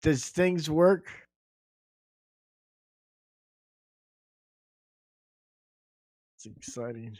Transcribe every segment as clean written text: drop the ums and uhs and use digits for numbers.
Does things work? It's exciting.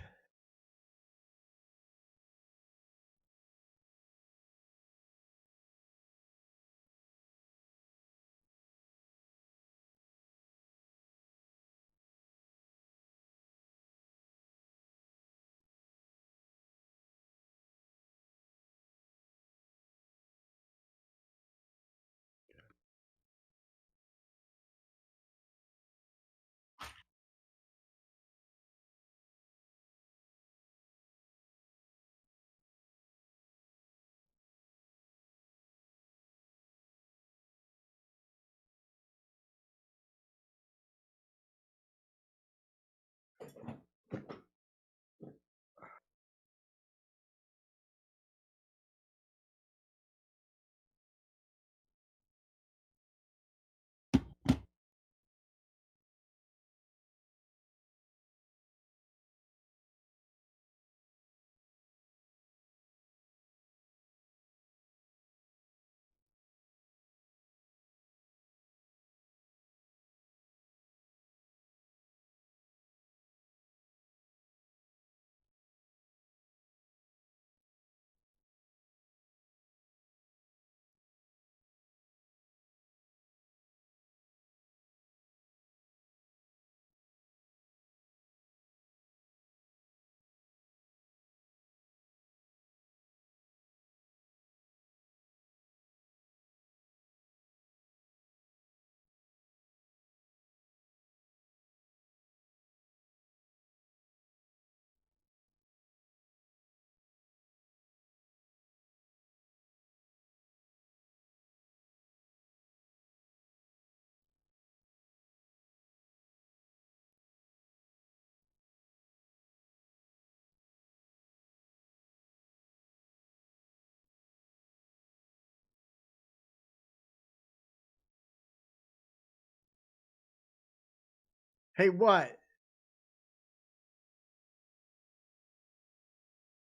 Hey, what?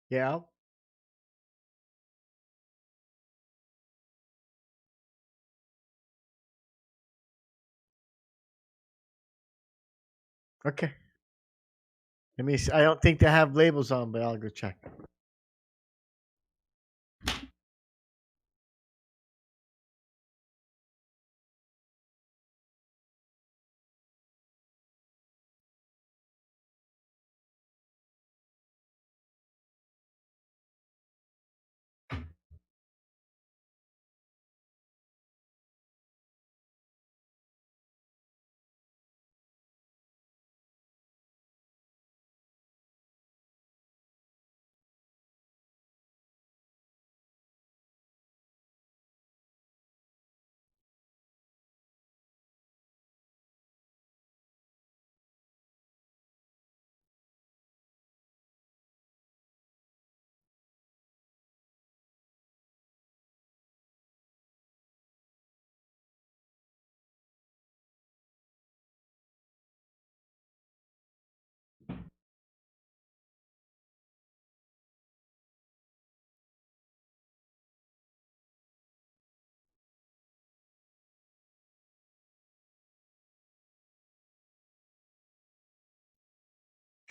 Yeah. Okay. Let me see. I don't think they have labels on, but I'll go check.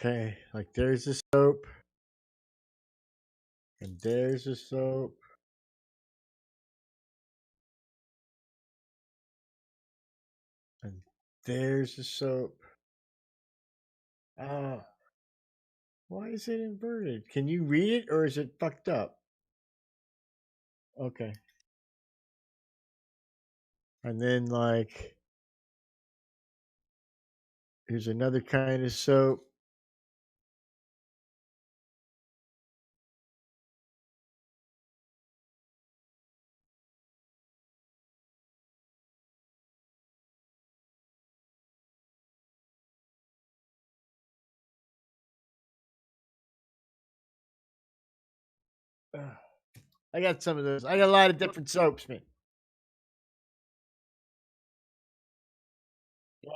Okay. Like there's the soap, and there's the soap, and there's the soap. Ah, why is it inverted? Can you read it, or is it fucked up? Okay. And then like here's another kind of soap. Ugh. I got some of those. I got a lot of different soaps, man. Yep.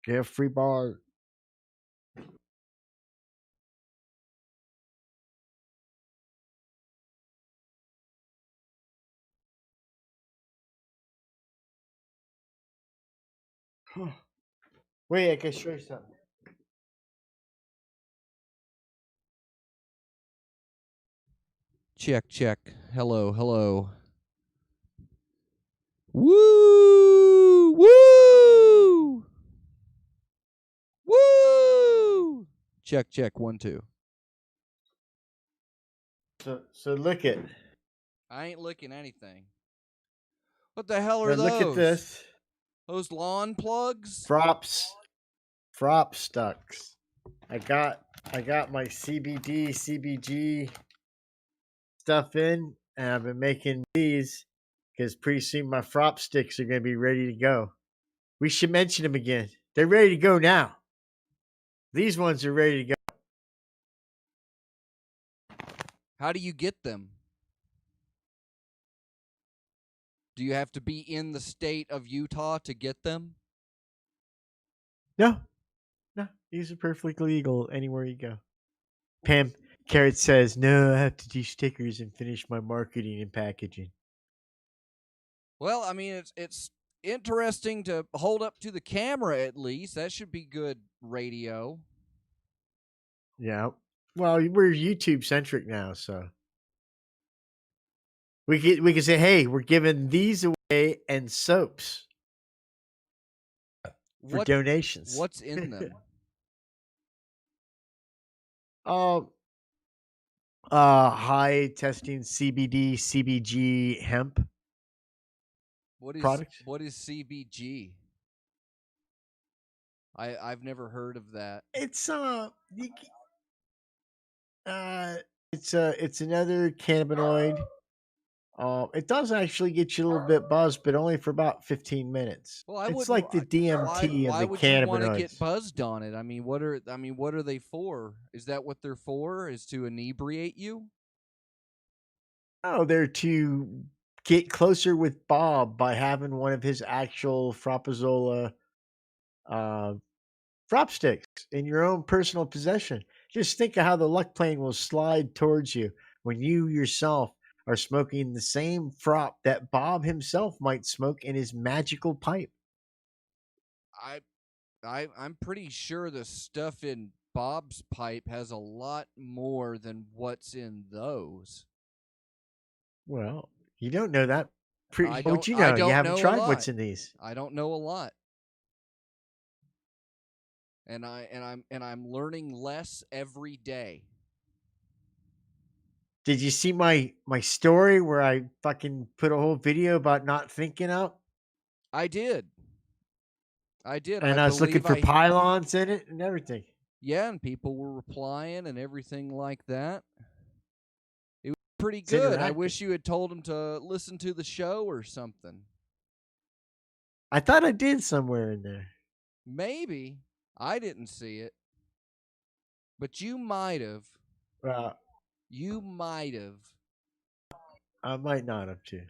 Get a free bar. Wait, I can show you something. Check, check. Hello, hello. Woo! Woo! Woo! Check, check. 1, 2. So look at. I ain't licking anything. What the hell are Now those? look at this. Those lawn plugs? Frop stucks. I got my CBD, CBG stuff in, and I've been making these because pretty soon my frop sticks are going to be ready to go. We should mention them again. They're ready to go now. These ones are ready to go. How do you get them? Do you have to be in the state of Utah to get them? No, these are perfectly legal anywhere you go. Pam Carrot says, no, I have to do stickers and finish my marketing and packaging. Well, I mean, it's interesting to hold up to the camera at least. That should be good radio. Yeah. Well, we're YouTube centric now, so we can say, hey, we're giving these away and soaps for donations. What's in them? High testing CBD, CBG hemp product. What is CBG? I've never heard of that. It's it's another cannabinoid. It does actually get you a little bit buzzed, but only for about 15 minutes. Well, it's like the DMT why of the would you want to cannabinoids. get buzzed on it? I mean, what are they for? Is that what they're for? Is to inebriate you? Oh, they're to get closer with Bob by having one of his actual Frappazola frop sticks in your own personal possession. Just think of how the luck plane will slide towards you when you yourself are smoking the same frop that Bob himself might smoke in his magical pipe. I'm pretty sure the stuff in Bob's pipe has a lot more than what's in those. Well, you don't know that. I don't, what you know? I don't You haven't know tried a lot. what's in these. I don't know a lot. And I'm learning less every day. Did you see my story where I fucking put a whole video about not thinking up? I did. And I was looking for pylons in it and everything. Yeah, and people were replying and everything like that. It was pretty good. I wish you had told them to listen to the show or something. I thought I did somewhere in there. Maybe. I didn't see it. But you might have. You might have. I might not have too.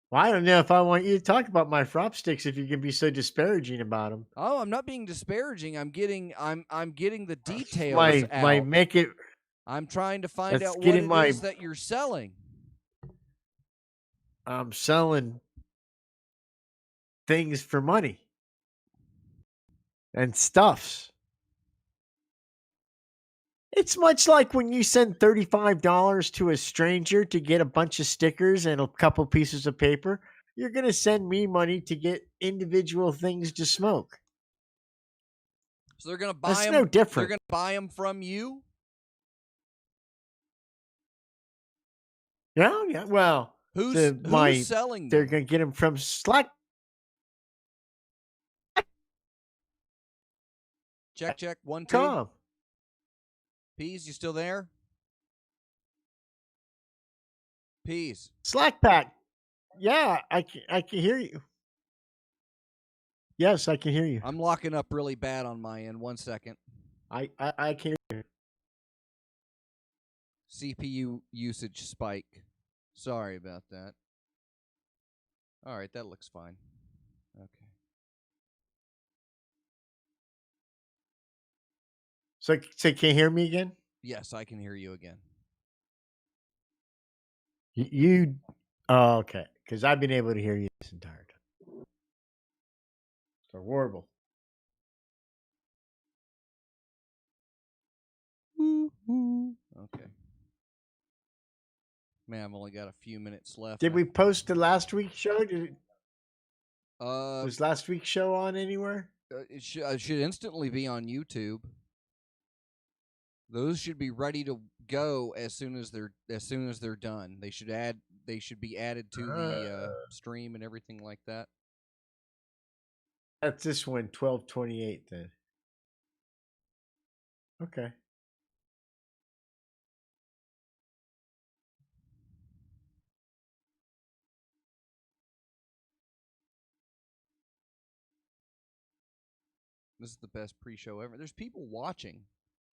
Well, I don't know if I want you to talk about my frop sticks if you can be so disparaging about them. Oh, I'm not being disparaging. I'm getting the details out. My make it. I'm trying to find out what it is that you're selling. I'm selling things for money and stuffs. It's much like when you send $35 to a stranger to get a bunch of stickers and a couple pieces of paper. You're going to send me money to get individual things to smoke. So they're going to buy them. That's no different. They're going to buy them from you? Yeah. Well, who's selling them? They're going to get them from Slack. Check. 1, 2. Peas, you still there? Peas. Slack pack. Yeah, I can hear you. Yes, I can hear you. I'm locking up really bad on my end. 1 second. I can hear you. CPU usage spike. Sorry about that. All right, that looks fine. Okay. So can you hear me again? Yes, I can hear you again. You oh, okay. Because I've been able to hear you this entire time. or warble. Okay. Man, I've only got a few minutes left. Did we post the last week's show? Uh, Was last week's show on anywhere? it should instantly be on YouTube. Those should be ready to go as soon as they're done. They should be added to the stream and everything like that. That's this one, 12/28 then. Okay. This is the best pre-show ever. There's people watching.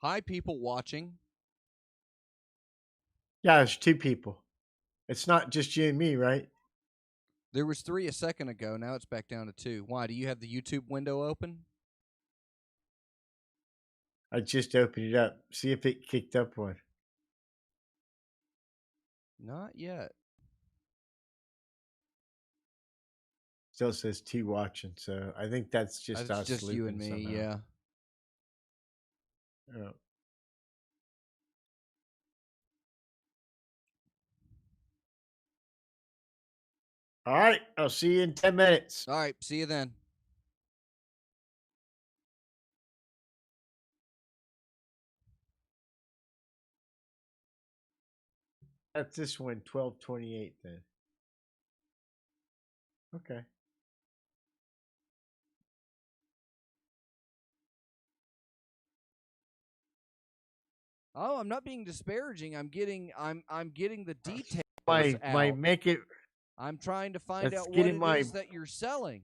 Hi, people watching. Yeah, there's 2 people. It's not just you and me, right? There was 3 a second ago. Now it's back down to 2. Why? Do you have the YouTube window open? I just opened it up. See if it kicked up one. Not yet. Still says 2 watching, so I think that's just us. Just you and me, somehow. yeah. Oh. All right, I'll see you in 10 minutes. All right, see you then. That's this one, 12/28 then. Okay. Oh, I'm not being disparaging. I'm getting the details My out. make it. I'm trying to find That's out what getting it my- is that you're selling.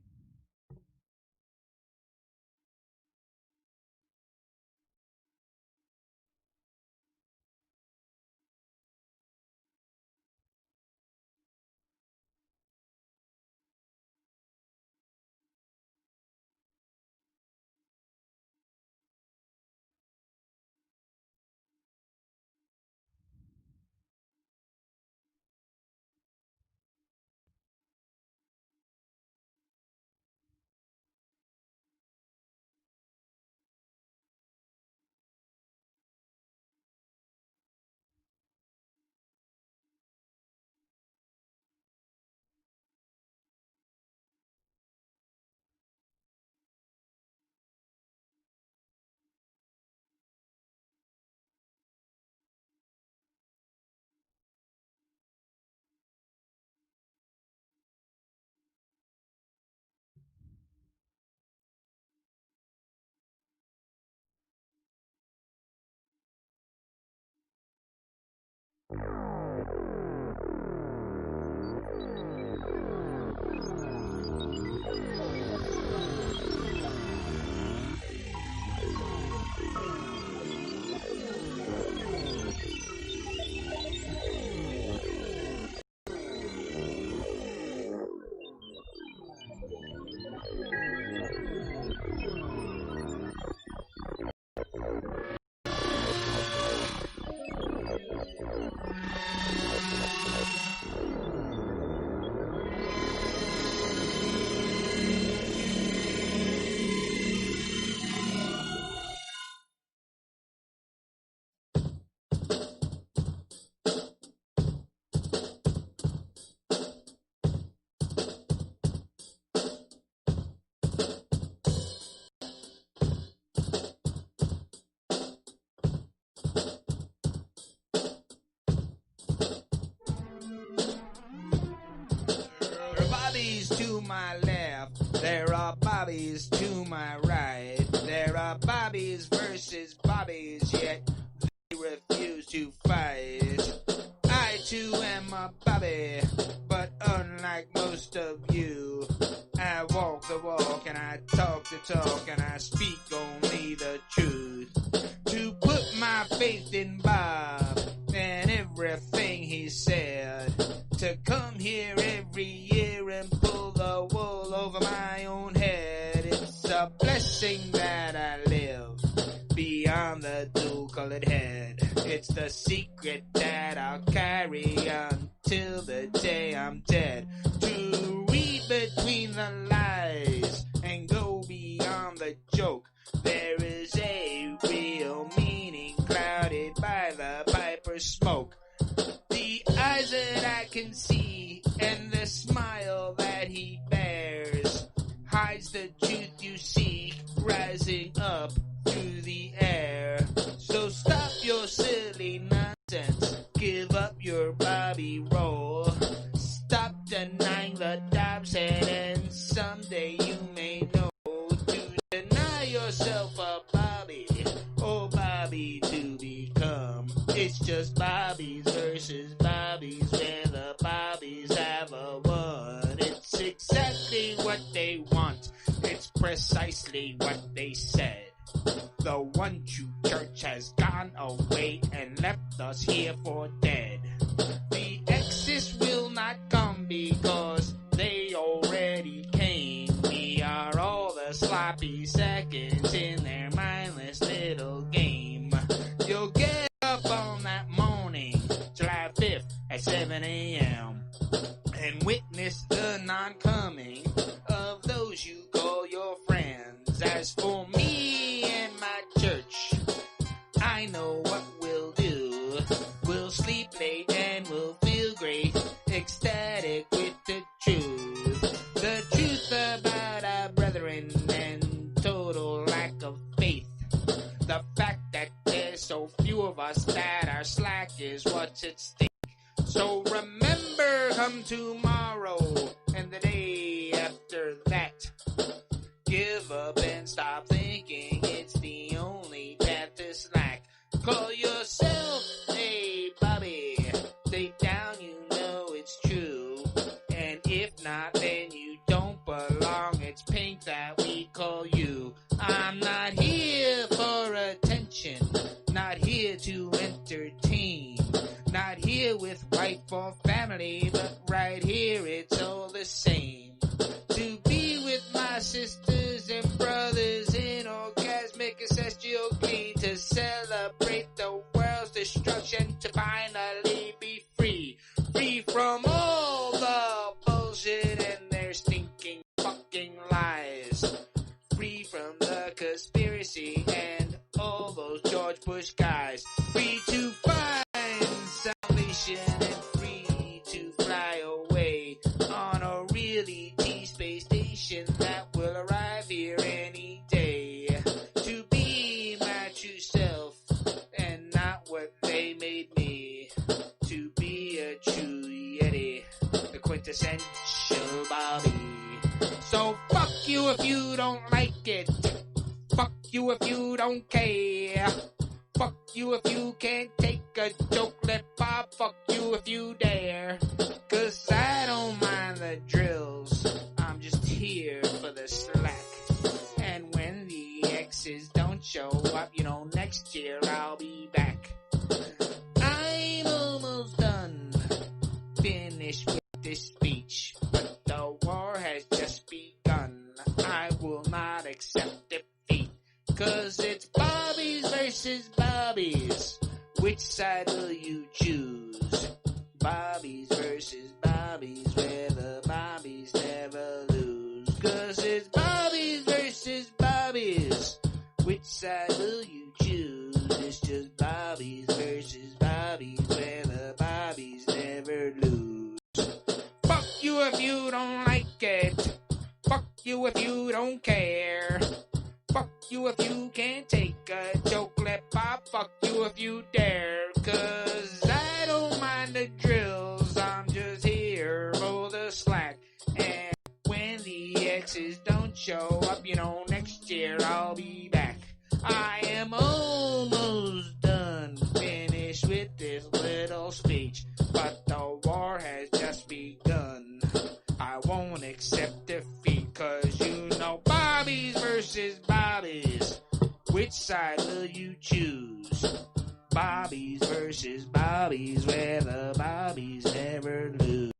To my left, there are bobbies to my right. There are bobbies versus bobbies, yet they refuse to fight. I too am a bobby, but unlike most of you, I walk the walk and I talk the talk and I speak only the truth. To put my faith in Bob and everything he said, to come here every year and pull the wool over my own head. It's a blessing that I live beyond the dual-colored head. It's the secret that I'll carry until the day I'm dead. To read between the lies and go beyond just Bobbies versus Bobbies, where the Bobbies have a won. It's exactly what they want. It's precisely what they said. The one true church has gone away and left us here for dead. The exes will not come because they already came. We are all the sloppy seconds in their mindless little game. You'll get up on that morning, July 5th at 7 a.m. and witness the non-coming of those you call your friends. As for me and my church, I know what we'll do. We'll sleep late and we'll feel great, ecstatic with the truth. The truth about our brethren and total lack of faith. The fact that there's so few of us that are slack is what's at stake. So remember, come tomorrow and the day after that. Give up and stop thinking it's the only path to slack. Call yourself a Bobby. Deep down you know it's true. And if not, then you don't belong. It's pink that we call you. I'm not here for attention. Not here to entertain. Not here with wife or family, but right here it's all the same. To be with my sisters and brothers in orgasmic ancestral glee, to celebrate the world's destruction, to finally be free. Free from all the bullshit and their stinking fucking lies. Free from the conspiracy and all those George Bush guys. Free to find salvation and free to fly away on a really space station that will arrive here any day. To be my true self and not what they made me. To be a true Yeti, the quintessential Bobby. So fuck you if you don't like it. Fuck you if you don't care. Fuck you if you can't take a joke, let Bob fuck you if you dare. Cause I don't mind the drills, I'm just here for the slack. And when the exes don't show up, you know next year I'll be back. I'm almost done, finished with this speech, but the war has just begun. I will not accept defeat, cause it's Bobbies versus Bobbies. Which side will you choose? Bobbies versus Bobbies, where the Bobbies never lose. Cause it's Bobbies versus Bobbies. Which side will you choose? It's just Bobbies versus Bobbies, where the Bobbies never lose. Fuck you if you don't like it. Fuck you if you don't care. Fuck you if you can't take a joke, let Bob fuck you if you dare. Cause I don't mind the drills, I'm just here for the slack. And when the exes don't show up, you know next year I'll be back. I am almost done, finished with this little speech, but the war has just begun. I won't accept defeat, cause you know Bobbies versus Bobbies. Which side will you choose? Bobbies versus Bobbies, where the Bobbies never lose.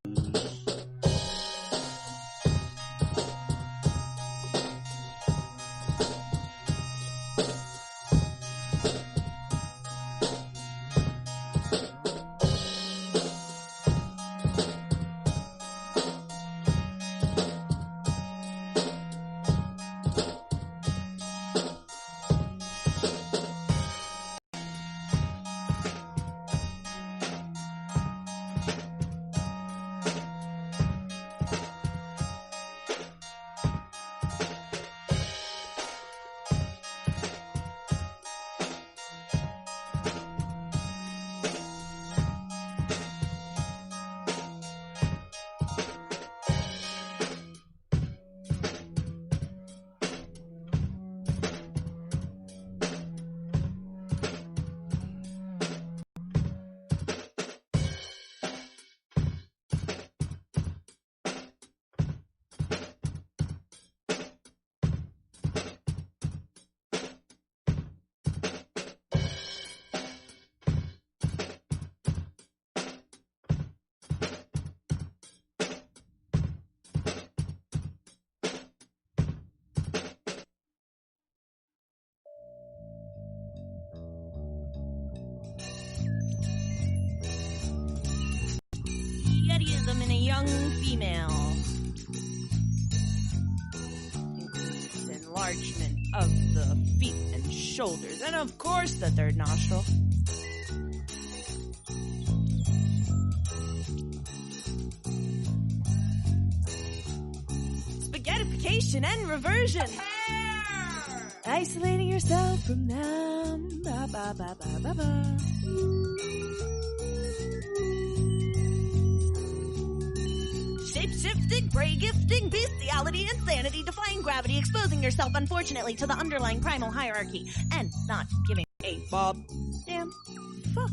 young female. Enlargement of the feet and shoulders, and of course the third nostril. Spaghettification and reversion. Isolating yourself from them. Ba, ba, ba, ba, ba, ba. Shape-shifting, prey-gifting, bestiality, insanity, defying gravity, exposing yourself, unfortunately, to the underlying primal hierarchy, and not giving a bob damn fuck.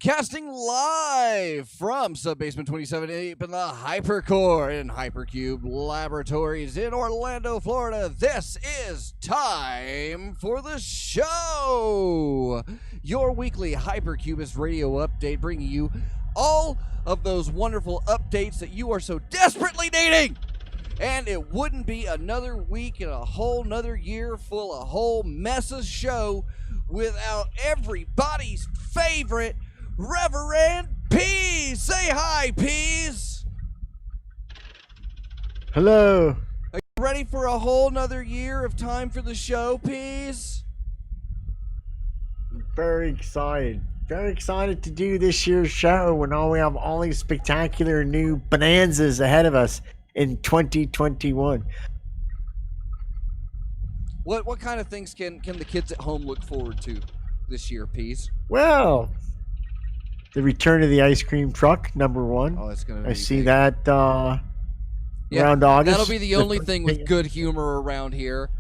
Broadcasting live from Subbasement 27 in the Hypercore and Hypercube Laboratories in Orlando, Florida. This is time for the show. Your weekly Hypercubist radio update, bringing you all of those wonderful updates that you are so desperately needing. And it wouldn't be another week and a whole nother year full of whole mess of show without everybody's favorite Reverend Peas. Say hi, Peas. Hello. Are you ready for a whole nother year of time for the show, Peas? Very excited. Very excited to do this year's show when we have all these spectacular new bonanzas ahead of us in 2021. What kind of things can the kids at home look forward to this year, Peas? Well, the return of the ice cream truck, number one. Oh, that's gonna be I see big. that around August. That'll be the only thing with good humor around here.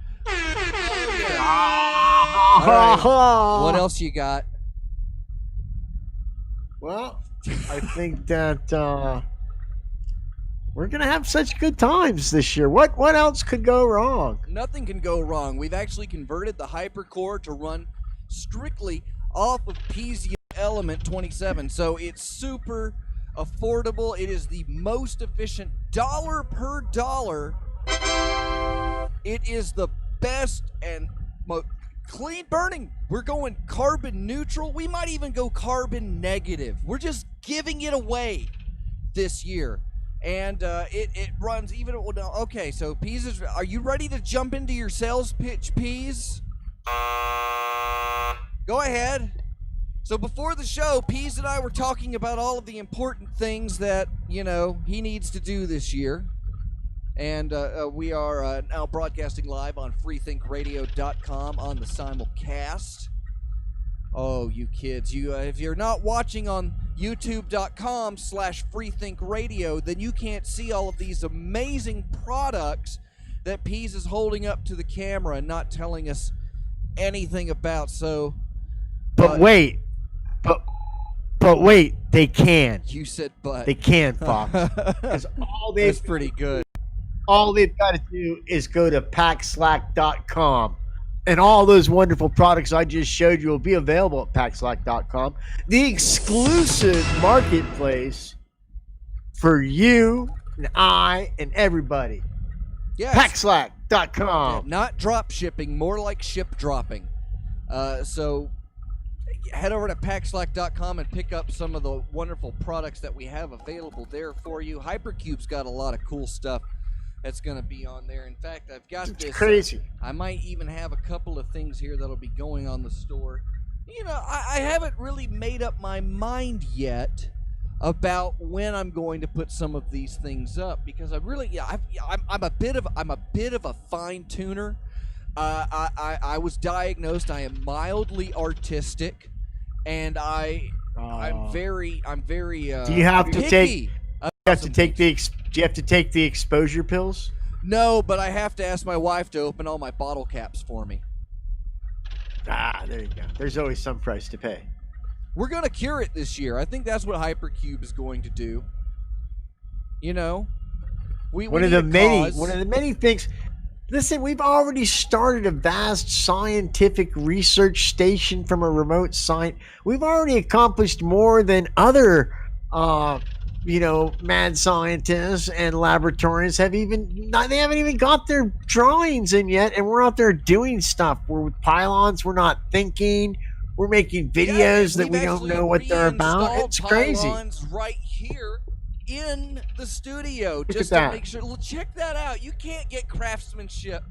What else you got? Well, I think that we're gonna have such good times this year. What else could go wrong? Nothing can go wrong. We've actually converted the Hypercore to run strictly off of Pesium Element 27, so it's super affordable. It is the most efficient dollar per dollar. It is the best and most clean burning. We're going carbon neutral. We might even go carbon negative. We're just giving it away this year. And it runs even. Okay, so Peas, are you ready to jump into your sales pitch, Peas? Go ahead. So before the show, Peas and I were talking about all of the important things that, you know, he needs to do this year. And we are now broadcasting live on freethinkradio.com on the simulcast. Oh, you kids, if you're not watching on youtube.com/freethinkradio, then you can't see all of these amazing products that Peas is holding up to the camera and not telling us anything about. So, but wait, they can. You said but. They can, Fox. Because That's pretty good. All they've got to do is go to packslack.com. And all those wonderful products I just showed you will be available at packslack.com, the exclusive marketplace for you and I and everybody. Yes. Packslack.com. Not drop shipping, more like ship dropping. So head over to packslack.com and pick up some of the wonderful products that we have available there for you. Hypercube's got a lot of cool stuff that's going to be on there. In fact, I've got It's this. crazy. I might even have a couple of things here that'll be going on the store. You know, I haven't really made up my mind yet about when I'm going to put some of these things up, because I'm a bit of a fine tuner. I was diagnosed. I am mildly artistic, and I'm very. Do you have to picky. Do you have to take the exposure pills? No, but I have to ask my wife to open all my bottle caps for me. There you go. There's always some price to pay. We're going to cure it this year. I think that's what Hypercube is going to do. You know, one of the many things. Listen, we've already started a vast scientific research station from a remote site. We've already accomplished more than other mad scientists and laboratorians they haven't even got their drawings in yet, and we're out there doing stuff. We're with pylons, we're not thinking, we're making videos that we don't know what they're about. It's crazy. Pylons right here in the studio, just at to that. make sure. Well, check that out. You can't get craftsmanship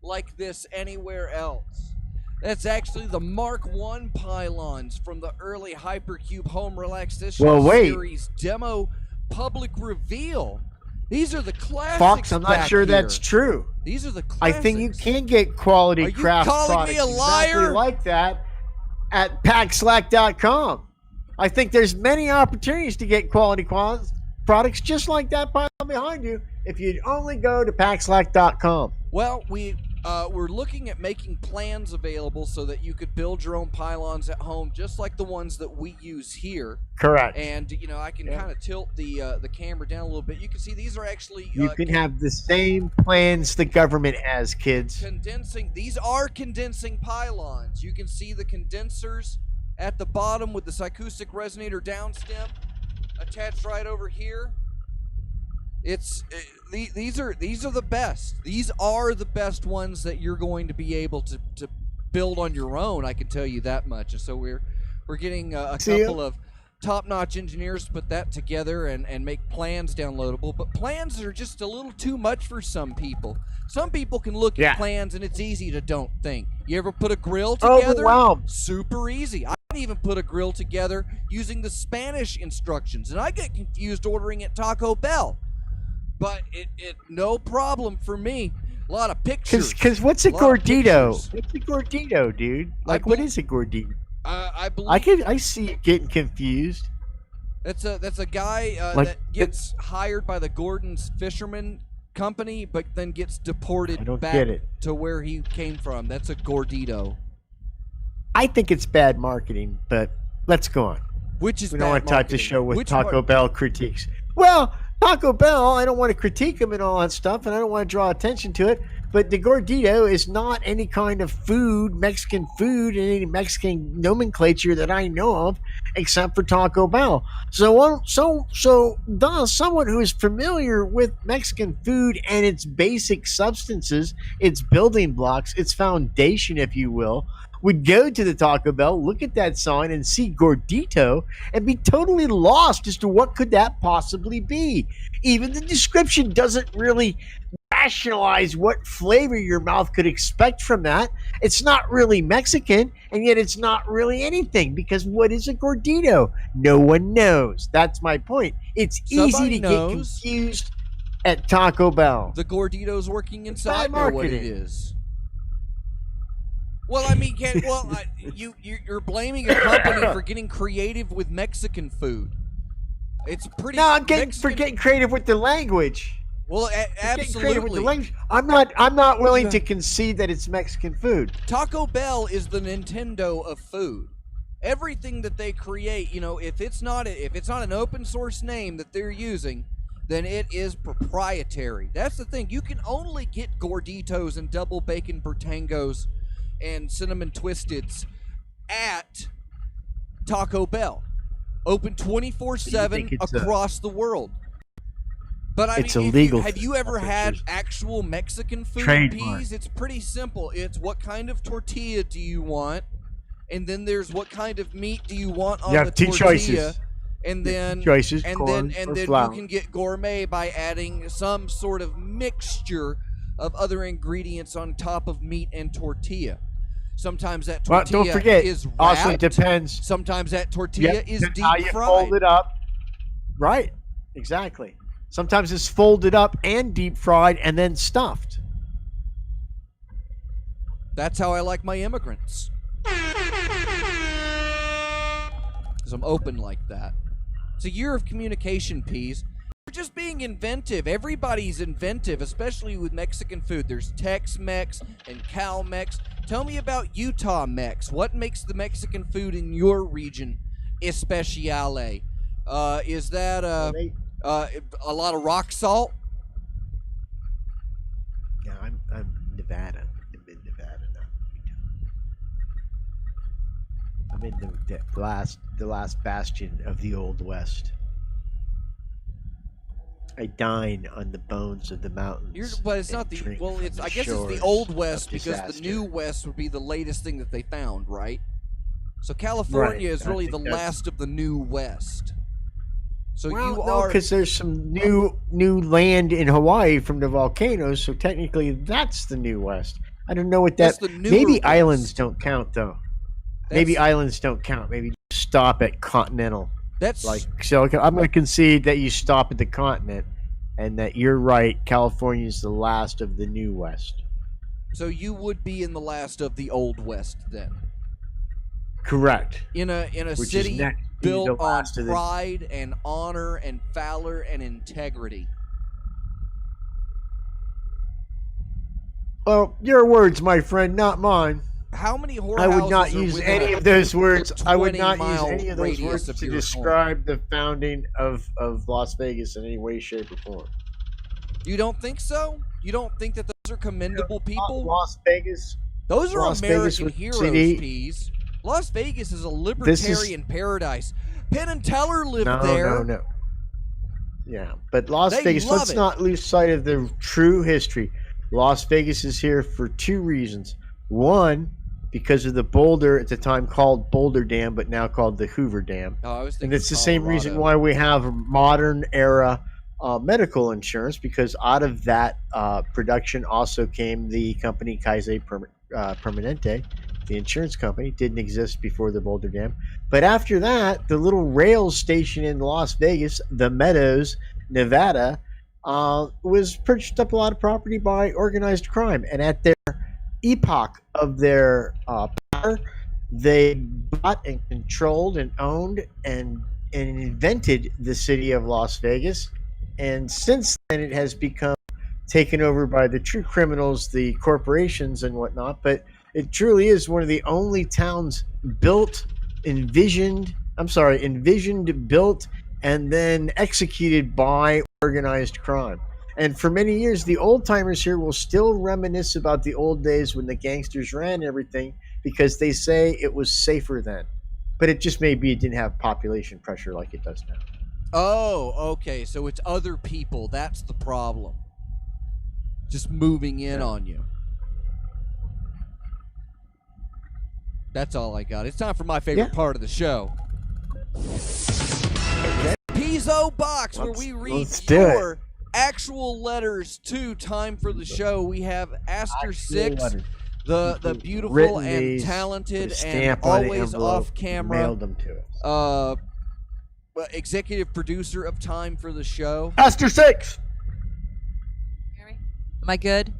like this anywhere else. That's actually the Mark I pylons from the early Hypercube Home Relaxation Series demo public reveal. These are the classics. Fox, I'm not sure here. that's true. These are the classics. I think you can get quality craft calling products me a liar? exactly like that at packslack.com. I think there's many opportunities to get quality products just like that pile behind you if you'd only go to packslack.com. Well, we're looking at making plans available so that you could build your own pylons at home, just like the ones that we use here. Correct. And I can kind of tilt the camera down a little bit. You can see these are actually You can have the same plans the government has, kids. condensing. These are condensing pylons. You can see the condensers at the bottom with the acoustic resonator downstem attached right over here. These are the best. These are the best ones that you're going to be able to build on your own. I can tell you that much. And so we're getting a couple of top-notch engineers to put that together and make plans downloadable. But plans are just a little too much for some people. Some people can look at plans and it's easy to don't think. You ever put a grill together? Super easy. I can even put a grill together using the Spanish instructions, and I get confused ordering at Taco Bell. But it no problem for me. A lot of pictures. Because what's a gordito? What's a gordito, dude? Like, what is a gordito? I believe I see you getting confused. That's a guy that gets hired by the Gordon's Fisherman Company, but then gets deported back to where he came from. That's a gordito. I think it's bad marketing, but let's go on. Which is we don't want to type the show with Taco part? Bell critiques. Well, Taco Bell, I don't want to critique them and all that stuff, and I don't want to draw attention to it, but the gordito is not any kind of food, Mexican food, in any Mexican nomenclature that I know of, except for Taco Bell. So thus, someone who is familiar with Mexican food and its basic substances, its building blocks, its foundation, if you will, would go to the Taco Bell, look at that sign, and see gordito, and be totally lost as to what could that possibly be. Even the description doesn't really rationalize what flavor your mouth could expect from that. It's not really Mexican, and yet it's not really anything, because what is a gordito? No one knows. That's my point. It's easy to get confused at Taco Bell. The gordito's working inside know what it is. Well, I mean, you're blaming a company for getting creative with Mexican food. It's pretty. No, I'm getting creative with the language. Well, absolutely. Creative with the language. I'm not willing to concede that it's Mexican food. Taco Bell is the Nintendo of food. Everything that they create, if it's not an open source name that they're using, then it is proprietary. That's the thing. You can only get gorditos and double bacon bertangos and cinnamon twisteds at Taco Bell, open 24/7 across the world. But I mean, it's illegal. Have you ever had actual Mexican food, Peas? It's pretty simple. It's what kind of tortilla do you want, and then there's what kind of meat do you want on the tortilla. Choices. And then you can get gourmet by adding some sort of mixture of other ingredients on top of meat and tortilla. Sometimes that tortilla is wrapped. Also depends. Sometimes that tortilla is deep how you fried. Fold it up. Right. Exactly. Sometimes it's folded up and deep fried and then stuffed. That's how I like my immigrants. Because I'm open like that. It's a year of communication, Peas. We're just being inventive. Everybody's inventive, especially with Mexican food. There's Tex-Mex and Cal-Mex. Tell me about Utah Mex. What makes the Mexican food in your region especiale? Is that a lot of rock salt? Yeah, I'm Nevada. I'm in Nevada now. I'm in the last bastion of the Old West. I dine on the bones of the mountains. But it's not the well. It's I guess it's the Old West because the New West would be the latest thing that they found, right? So California is really the last of the New West. So because there's some new land in Hawaii from the volcanoes, so technically that's the New West. I don't know what that. Maybe islands don't count though. Maybe islands don't count. Maybe stop at continental. So I'm going to concede that you stop at the continent, and that you're right. California is the last of the New West. So you would be in the last of the Old West then. Correct. In a city built on pride and honor and valor and integrity. Well, your words, my friend, not mine. How many whorehouses I would not are use within any a of those words. I would not 20-mile use any of those radius words of to your home? describe the founding of Las Vegas in any way, shape, or form. You don't think so? You don't think that those are commendable people? Las Vegas. Those are Las Vegas American was heroes, city. Peas. Las Vegas is a libertarian paradise. Penn and Teller lived there. No. Yeah, but Las They Vegas, love let's it. not lose sight of the true history. Las Vegas is here for two reasons. One, because of the Boulder, at the time called Boulder Dam, but now called the Hoover Dam. Oh, I was thinking And it's the same reason Colorado. why we have modern era medical insurance, because out of that production also came the company Kaiser Permanente. The insurance company didn't exist before the Boulder Dam. But after that, the little rail station in Las Vegas, the Meadows, Nevada, was purchased up a lot of property by organized crime. And at their epoch of their power, they bought and controlled and owned and invented the city of Las Vegas. And since then, it has become taken over by the true criminals, the corporations and whatnot. But it truly is one of the only towns envisioned, built, and then executed by organized crime. And for many years, the old timers here will still reminisce about the old days when the gangsters ran everything, because they say it was safer then. But it just may be it didn't have population pressure like it does now. Oh, okay. So it's other people. That's the problem. Just moving in on you. That's all I got. It's time for my favorite part of the show. Pizzo Box, where we read your actual letters to Time for the Show. We have Aster 6, the beautiful Written and these, talented put a and stamp on the always envelope, off camera mailed them to us. executive producer of Time for the Show. Aster 6! Am I good?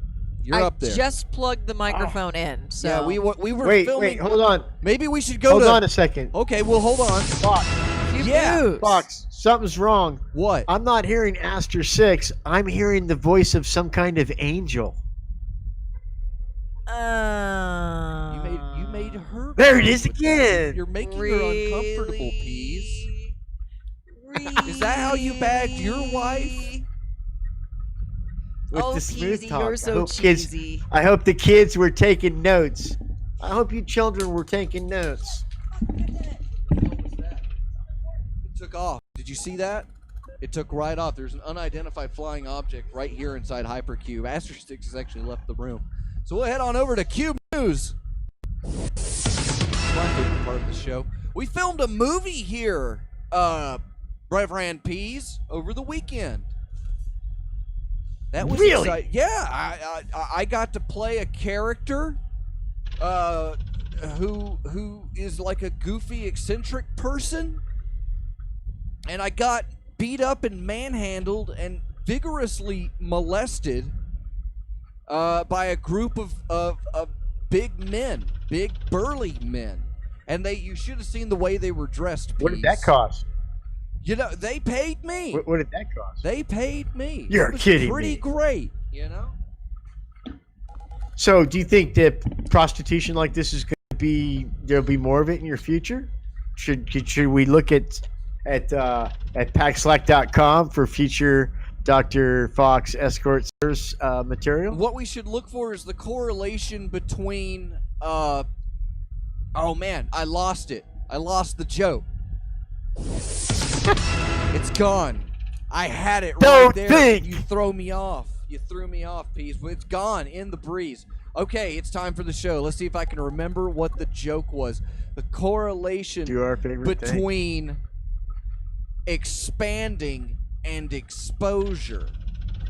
You're up there. I just plugged the microphone in, so Yeah, we were Wait, filming. hold on. Maybe we should go Hold to. on a second. Okay, well, hold on. Fox, news. Fox, something's wrong. What? I'm not hearing Aster 6. I'm hearing the voice of some kind of angel. You made her. There it is again. You're making her uncomfortable, Peas. Is that how you bagged your wife? With Oh, the smooth Peasy, talk. you're so cheesy. I hope the kids were taking notes. I hope you children were taking notes. It took off. Did you see that? It took right off. There's an unidentified flying object right here inside Hypercube. Aster 6 has actually left the room. So we'll head on over to Cube News. My favorite part of the show. We filmed a movie here, Reverend Peas, over the weekend. That was really exciting. Yeah, I got to play a character who is like a goofy, eccentric person, and I got beat up and manhandled and vigorously molested by a group of big men, big burly men, and you should have seen the way they were dressed. What did that cost? You know, they paid me. What did that cost? They paid me. You're It was kidding pretty me. great, you know? So, do you think that prostitution like this is going to be, there'll be more of it in your future? Should we look at packslack.com for future Dr. Fox escort service material? What we should look for is the correlation between oh man, I lost it. I lost the joke. It's gone. I had it right Don't there. think. You throw me off. You threw me off, Peas. But it's gone in the breeze. Okay, it's time for the show. Let's see if I can remember what the joke was. The correlation Do our favorite thing. between expanding and exposure.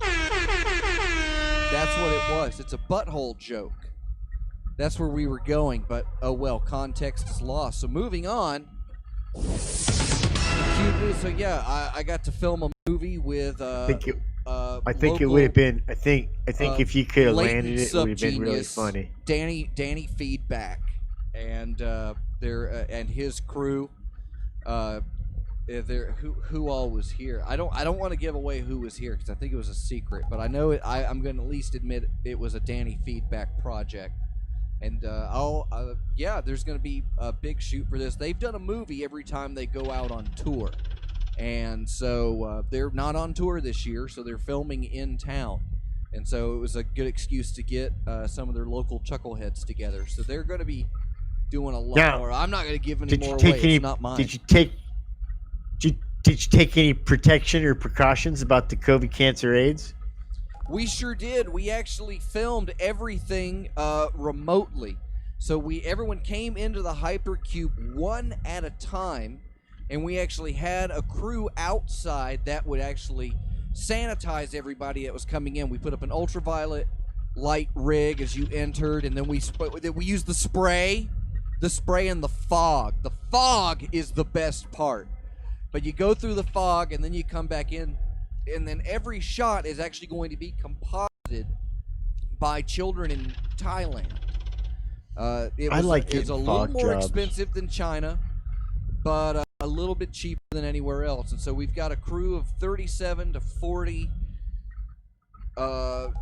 That's what it was. It's a butthole joke. That's where we were going, but oh well, context is lost. So moving on. Cube News. So yeah, I got to film a movie with I think it local, would have been. I think if you could have latent landed it, it would have been really subgenius funny. Danny Feedback and and his crew who all was here. I don't want to give away who was here because I think it was a secret, but I know it. I'm going to at least admit it was a Danny feedback project. And there's going to be a big shoot for this. They've done a movie every time they go out on tour. And so they're not on tour this year, so they're filming in town. And so it was a good excuse to get some of their local chuckleheads together. So they're going to be doing a lot more. I'm not going to give any more away. It's not mine. Did you take any protection or precautions about the COVID cancer AIDS? We sure did. We actually filmed everything remotely. So everyone came into the Hypercube one at a time, and we actually had a crew outside that would actually sanitize everybody that was coming in. We put up an ultraviolet light rig as you entered, and then we used the spray and the fog. The fog is the best part. But you go through the fog, and then you come back in, and then every shot is actually going to be composited by children in Thailand. It's a little more expensive than China, but a little bit cheaper than anywhere else. And so we've got a crew of 37 to 40, 8 to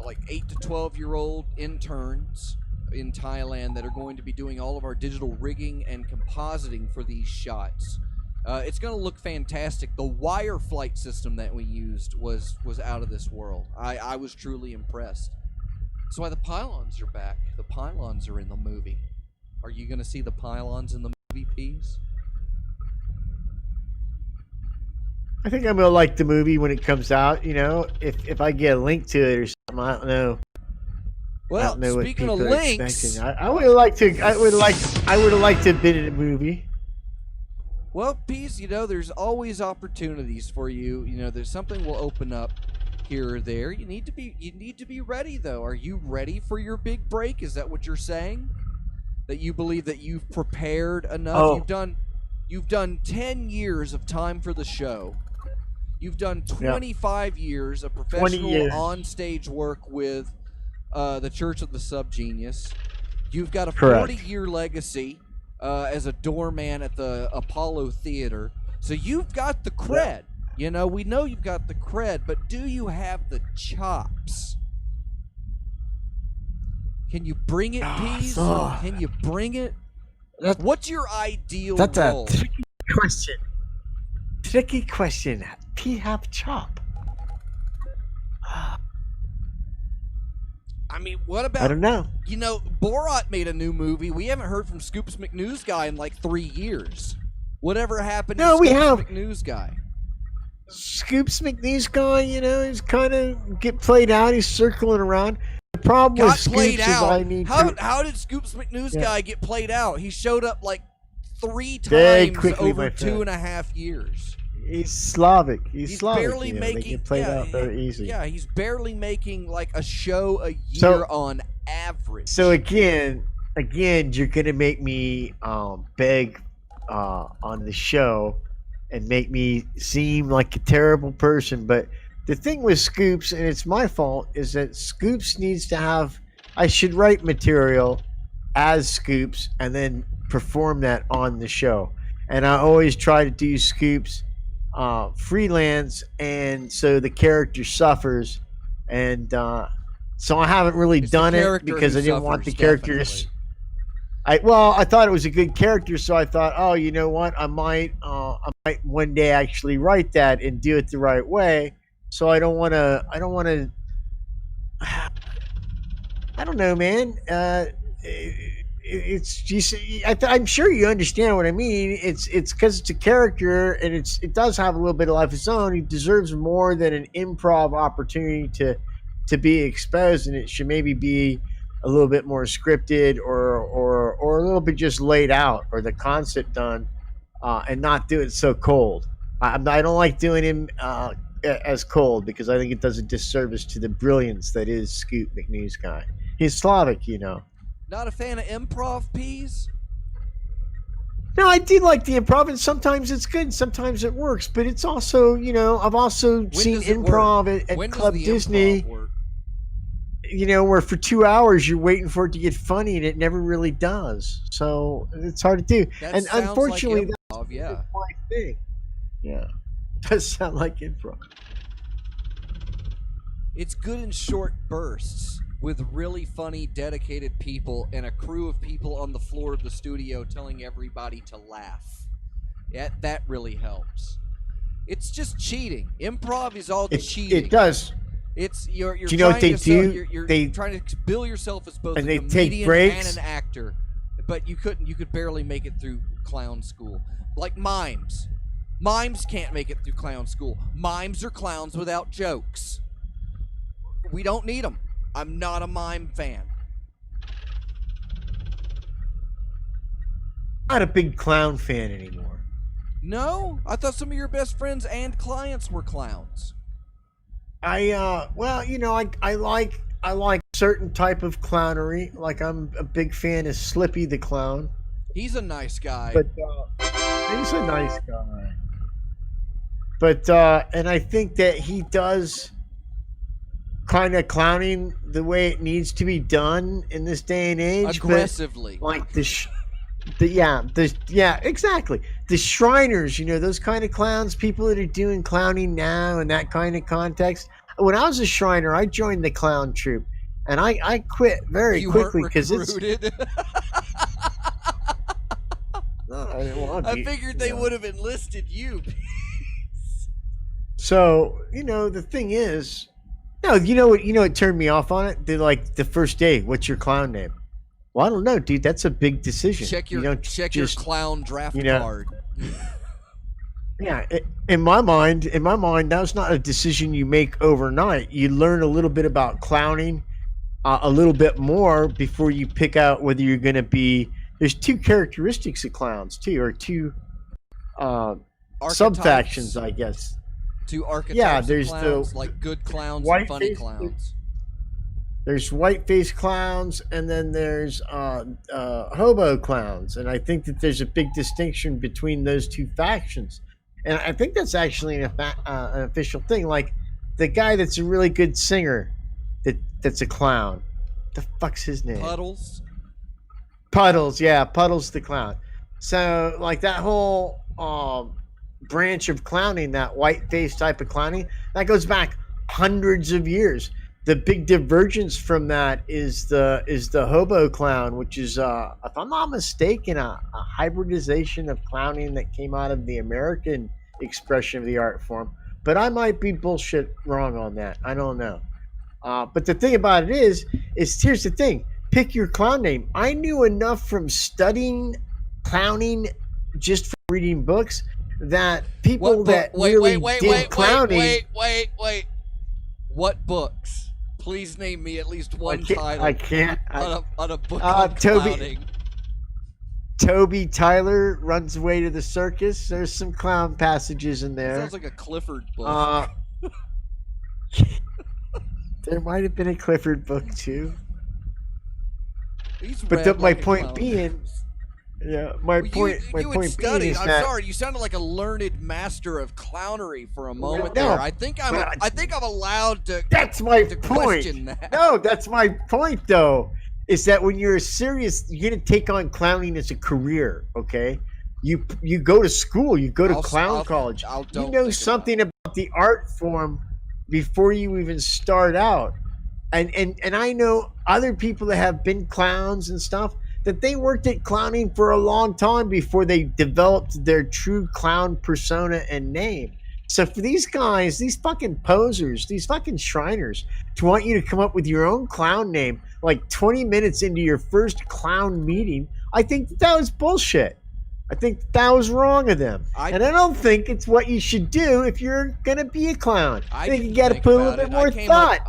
12-year-old interns in Thailand that are going to be doing all of our digital rigging and compositing for these shots. It's going to look fantastic. The wire flight system that we used was out of this world. I was truly impressed. That's why the pylons are back. The pylons are in the movie. Are you going to see the pylons in the movie, Peas? I think I'm going to like the movie when it comes out. You know, if I get a link to it or something, I don't know. Well, I don't know speaking of what people are links, expecting. I would have liked to. I would have liked to have been in a movie. Well, Peas, there's always opportunities for you. There's something will open up here or there. You need to be ready, though. Are you ready for your big break? Is that what you're saying? That you believe that you've prepared enough? Oh. You've done 10 years of time for the show. You've done 25 years of professional on-stage work with the Church of the Subgenius. You've got a 40-year legacy as a doorman at the Apollo Theater. So you've got the cred. We know you've got the cred, but do you have the chops? Can you bring it, Peas? Can you bring it? What's your ideal role? That's a tricky question. Tricky question. Do you have chop? I mean, what about... I don't know. Borat made a new movie. We haven't heard from Scoops McNews Guy in like 3 years. Whatever happened to Scoops McNews Guy? Scoops McNews Guy, he's kind of get played out. He's circling around. The problem with Scoops is How did Scoops McNews Guy get played out? He showed up like 3 times over 2.5 years. He's Slavic. He's Slavic. Barely making. They get played out very easy. Yeah, he's barely making like a show a year on average. So again, you're gonna make me beg on the show and make me seem like a terrible person. But the thing with Scoops, and it's my fault, is that Scoops needs to have. I should write material as Scoops and then perform that on the show. And I always try to do Scoops freelance, and so the character suffers, and so I haven't really done it because I didn't want the character to. I thought it was a good character, so I thought, oh, you know what, I might one day actually write that and do it the right way. So I don't want to. I don't know, man. It's just, I'm sure you understand what I mean. It's because it's a character, and it does have a little bit of life of its own. He deserves more than an improv opportunity to be exposed, and it should maybe be a little bit more scripted or a little bit just laid out, or the concept done, and not do it so cold. I don't like doing him as cold, because I think it does a disservice to the brilliance that is Scoop McNews Guy. He's Slavic, Not a fan of improv, Peas? No, I do like the improv, and sometimes it's good, sometimes it works. But it's also, I've also seen improv at Club Disney, where for 2 hours you're waiting for it to get funny, and it never really does. So it's hard to do. And unfortunately, that's my thing. Yeah. Does sound like improv. It's good in short bursts with really funny, dedicated people and a crew of people on the floor of the studio telling everybody to laugh. Yeah, that really helps. It's just cheating. Improv is all cheating. It does. It's you're Do you know what they do? You're They trying to bill yourself as both and a they comedian take breaks. and an actor, but you could barely make it through clown school. Like mimes. Mimes can't make it through clown school. Mimes are clowns without jokes. We don't need them. I'm not a mime fan. Not a big clown fan anymore. No? I thought some of your best friends and clients were clowns. Well, you know, I like certain type of clownery. Like I'm a big fan of Slippy the Clown. He's a nice guy. But he's a nice guy. But and I think that he does kind of clowning the way it needs to be done in this day and age. Aggressively. But like exactly. The Shriners, you know, those kind of clowns, people that are doing clowning now in that kind of context. When I was a Shriner, I joined the clown troupe, and I quit very quickly because it's. No, I didn't want to I be, figured they would have enlisted you. So you know the thing is, no, you know what turned me off on it? They're like the first day. What's your clown name? Well, I don't know, dude. That's a big decision. Check your your clown draft card. Yeah, in my mind, that's not a decision you make overnight. You learn a little bit about clowning, a little bit more before you pick out whether you're going to be. There's two characteristics of clowns, too, or two sub-factions, I guess. Two archetypes. Yeah, there's of clowns, the like good clowns and funny clowns. There's white-faced clowns, and then there's hobo clowns, and I think that there's a big distinction between those two factions. And I think that's actually an official thing. Like the guy that's a really good singer, that's a clown. The fuck's his name? Puddles, yeah, Puddles the clown. So like that whole branch of clowning, that white face type of clowning, that goes back hundreds of years. The big divergence from that is the hobo clown, which is, if I'm not mistaken, a hybridization of clowning that came out of the American expression of the art form. But I might be bullshit wrong on that. I don't know. But the thing about it is here's the thing. Pick your clown name. I knew enough from studying clowning just from reading books that people that really did clowning... Wait. What books? Please name me at least one title. I can't. On a book on clowning. Toby Tyler Runs Away to the Circus. There's some clown passages in there. Sounds like a Clifford book. There might have been a Clifford book too. But my point being, my point being is that I'm sorry, you sounded like a learned master of clownery for a moment there. I think I'm allowed to. That's my to point. Question that. No, that's my point though. Is that when you're serious, you're gonna take on clowning as a career, okay? You go to school, you go to clown college. You know something about the art form before you even start out. And I know other people that have been clowns and stuff that they worked at clowning for a long time before they developed their true clown persona and name. So for these guys, these fucking posers, these fucking Shriners, to want you to come up with your own clown name like 20 minutes into your first clown meeting, I think that was bullshit. I think that was wrong of them. And I don't think it's what you should do if you're going to be a clown. I think you got to put a little bit more thought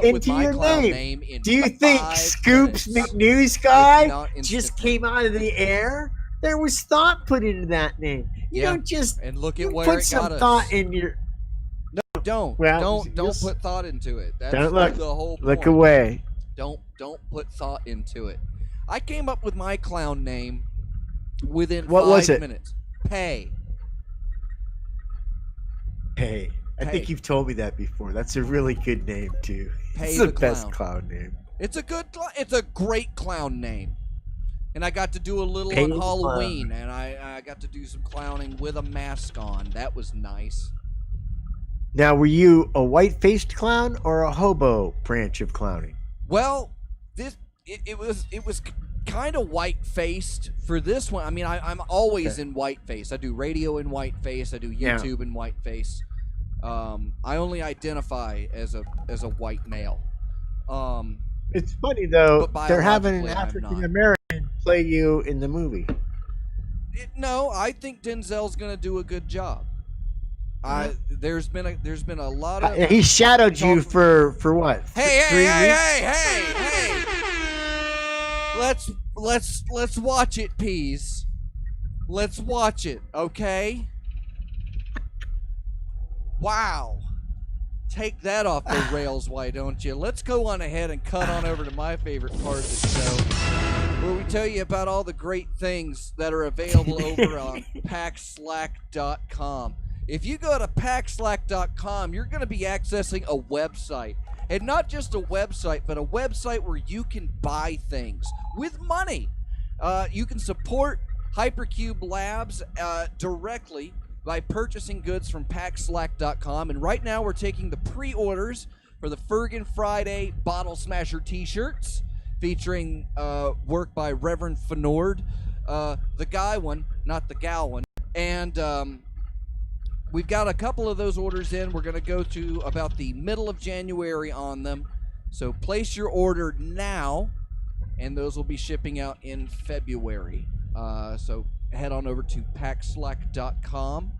into your name. Do you think Scoops McNews guy just came out of the air? There was thought put into that name. You don't just and look at where put it some got thought us. in your. No, don't. Well, don't put thought into it. That's don't look. The whole point. Look away. Don't put thought into it. I came up with my clown name within 5 minutes. Pay. I think you've told me that before. That's a really good name too. Pay it's the the best clown name. It's a great clown name. And I got to do a little Paid on clown. Halloween, and I got to do some clowning with a mask on. That was nice. Now, were you a white-faced clown or a hobo branch of clowning? Well, it was kind of white faced for this one. I mean, I'm always in white face. I do radio in white face. I do YouTube in white face. I only identify as a white male. It's funny though. But They're having an biologically, I'm not. African American play you in the movie. No, I think Denzel's gonna do a good job. There's been a lot of. He shadowed you for what? Hey, 3 weeks? hey! Let's watch it, Peas. Let's watch it, okay? Wow. Take that off the rails, why don't you? Let's go on ahead and cut on over to my favorite part of the show, where we tell you about all the great things that are available over on packslack.com. If you go to packslack.com, you're going to be accessing a website. And not just a website, but a website where you can buy things with money. You can support Hypercube Labs directly by purchasing goods from packslack.com. And right now we're taking the pre-orders for the Fergan Friday Bottle Smasher t-shirts featuring work by Reverend Fenord, the guy one, not the gal one. And we've got a couple of those orders in. We're going to go to about the middle of January on them. So place your order now, and those will be shipping out in February. So head on over to packslack.com.